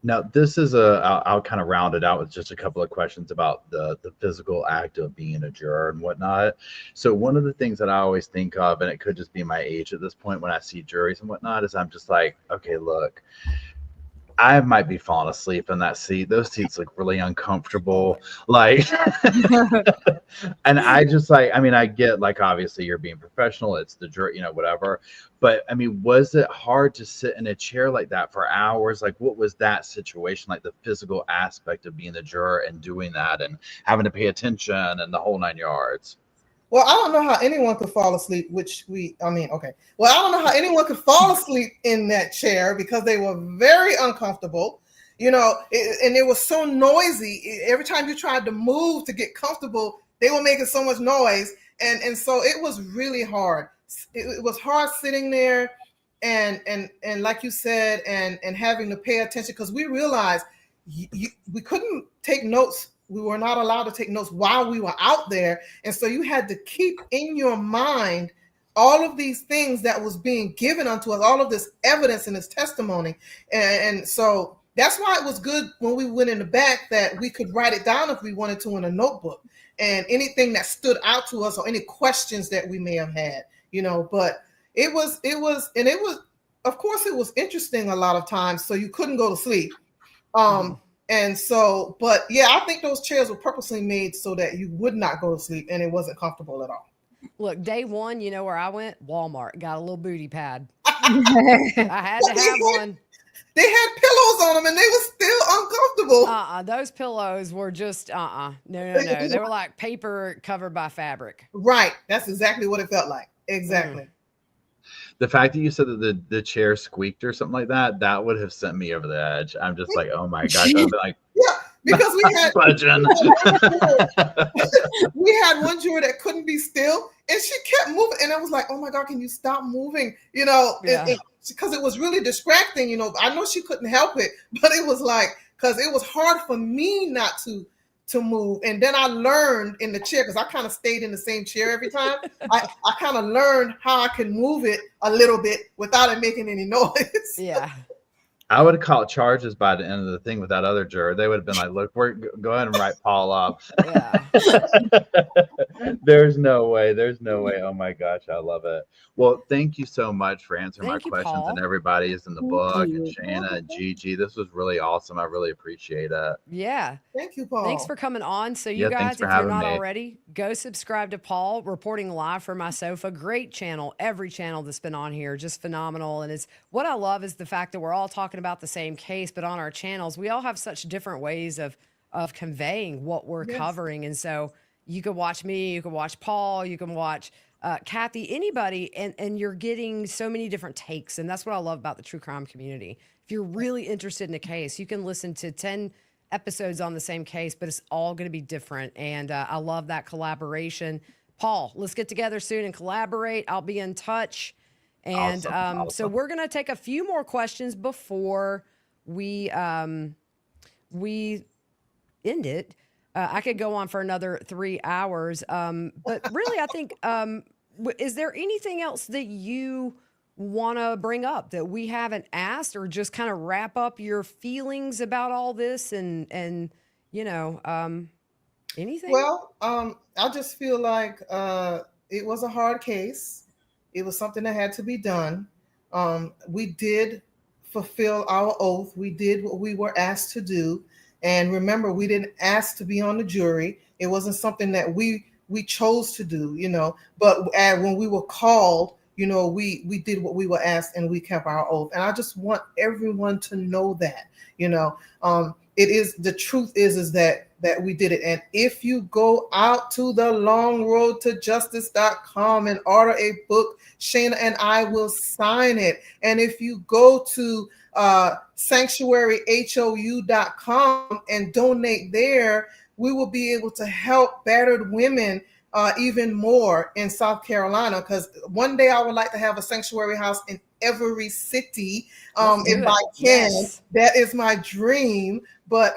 Now, this is I'll kind of round it out with just a couple of questions about the physical act of being a juror and whatnot. So one of the things that I always think of, and it could just be my age at this point when I see juries and whatnot, is I'm just like, okay, look, I might be falling asleep in that seat. Those seats look really uncomfortable. Like, and I just like, I mean, I get like, obviously you're being professional. It's the jury, you know, whatever. But I mean, was it hard to sit in a chair like that for hours? Like, what was that situation? Like the physical aspect of being the juror and doing that and having to pay attention and the whole 9 yards. Well, I don't know how anyone could fall asleep, Well, I don't know how anyone could fall asleep in that chair because they were very uncomfortable, you know, and it was so noisy. Every time you tried to move to get comfortable, they were making so much noise. And so it was really hard. It was hard sitting there and like you said, and having to pay attention because we realized we couldn't take notes. We were not allowed to take notes while we were out there. And so you had to keep in your mind all of these things that was being given unto us, all of this evidence and this testimony. And so that's why it was good when we went in the back that we could write it down if we wanted to in a notebook, and anything that stood out to us or any questions that we may have had, you know. But it was, of course, it was interesting a lot of times. So you couldn't go to sleep. And so, but yeah, I think those chairs were purposely made so that you would not go to sleep and it wasn't comfortable at all. Look, day one, you know where I went? Walmart. Got a little booty pad. I had to have one. They had pillows on them and they were still uncomfortable. Those pillows were just, no. They were like paper covered by fabric. Right. That's exactly what it felt like. Exactly. The fact that you said that the chair squeaked or something like that, that would have sent me over the edge. I'm just like, oh my gosh. I'd be like, yeah, because we had we had one juror that couldn't be still and she kept moving. And I was like, oh my God, can you stop moving? You know, because it was really distracting. You know, I know she couldn't help it, but it was like, because it was hard for me not to move. And then I learned in the chair, because I kind of stayed in the same chair every time. I kind of learned how I can move it a little bit without it making any noise. Yeah. I would have caught charges by the end of the thing with that other juror. They would have been like, look, go ahead and write Paul up. Yeah. There's no way. Oh my gosh, I love it. Well, thank you so much for answering my questions, Paul. and everybody is in the book, and Shanna and Gigi. This was really awesome. I really appreciate it. Yeah. Thank you, Paul. Thanks for coming on. So you guys, if you're not already, go subscribe to Paul, reporting live from my sofa. Great channel. Every channel that's been on here, just phenomenal. And it's what I love is the fact that we're all talking about the same case, but on our channels, we all have such different ways of conveying what we're covering. And so you can watch me, you can watch Paul, you can watch Kathy, anybody, and you're getting so many different takes. And that's what I love about the true crime community. If you're really interested in a case, you can listen to 10 episodes on the same case, but it's all going to be different. And I love that collaboration. Paul, let's get together soon and collaborate. I'll be in touch. And awesome. So we're going to take a few more questions before we end it. I could go on for another 3 hours. But really, I think, is there anything else that you want to bring up that we haven't asked, or just kind of wrap up your feelings about all this and you know, anything? Well, I just feel like it was a hard case. It was something that had to be done. We did fulfill our oath. We did what we were asked to do. And remember, we didn't ask to be on the jury. It wasn't something that we chose to do, you know. But when we were called, you know, we did what we were asked and we kept our oath. And I just want everyone to know that, you know, it is, the truth is that we did it. And if you go out to the longroadtojustice.com and order a book, Shayna and I will sign it. And if you go to sanctuaryhou.com and donate there, we will be able to help battered women even more in South Carolina, because one day I would like to have a sanctuary house in every city if I can. Yes. That is my dream. But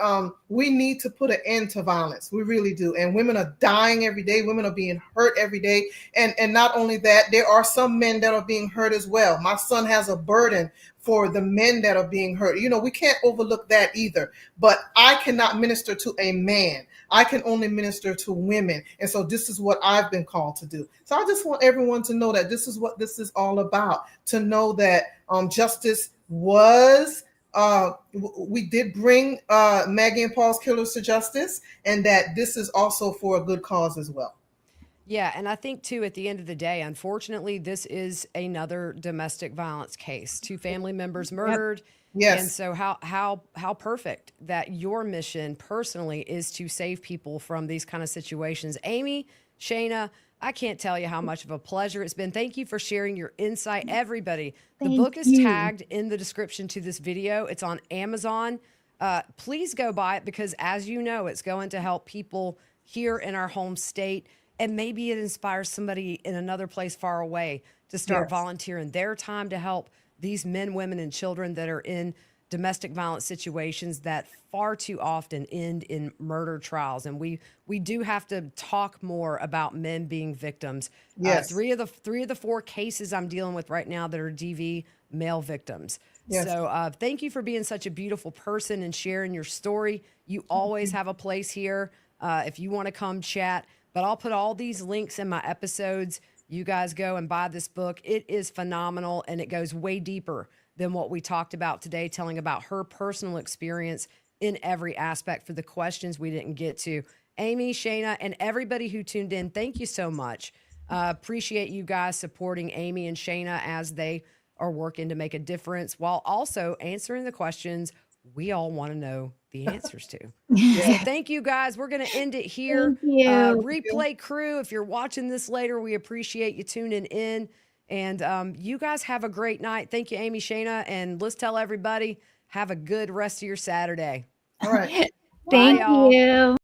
we need to put an end to violence. We really do. And women are dying every day. Women are being hurt every day. And not only that, there are some men that are being hurt as well. My son has a burden for the men that are being hurt. You know, we can't overlook that either. But I cannot minister to a man. I can only minister to women. And so this is what I've been called to do. So I just want everyone to know that this is what this is all about, to know that justice was we did bring Maggie and Paul's killers to justice, and that this is also for a good cause as well. Yeah, and I think too, at the end of the day, unfortunately, this is another domestic violence case. 2 family members murdered. Yes. And so how perfect that your mission personally is to save people from these kind of situations. Aime, Shayna, I can't tell you how much of a pleasure it's been. Thank you for sharing your insight. Everybody, the book is tagged in the description to this video. It's on Amazon. Please go buy it, because as you know, it's going to help people here in our home state. And maybe it inspires somebody in another place far away to start volunteering their time to help these men, women, and children that are in domestic violence situations that far too often end in murder trials. And we do have to talk more about men being victims. Yes. 3 of the 4 cases I'm dealing with right now that are DV male victims. Yes. So thank you for being such a beautiful person and sharing your story. You always have a place here if you want to come chat. But I'll put all these links in my episodes. You guys go and buy this book. It is phenomenal, and it goes way deeper than what we talked about today, telling about her personal experience in every aspect for the questions we didn't get to. Aime, Shayna, and everybody who tuned in, thank you so much. Appreciate you guys supporting Aime and Shayna as they are working to make a difference while also answering the questions we all want to know the answers to. So thank you guys. We're going to end it here. Thank you. Replay crew, if you're watching this later, we appreciate you tuning in. And you guys have a great night. Thank you, Aime, Shayna. And let's tell everybody, have a good rest of your Saturday. All right. Thank y'all. you.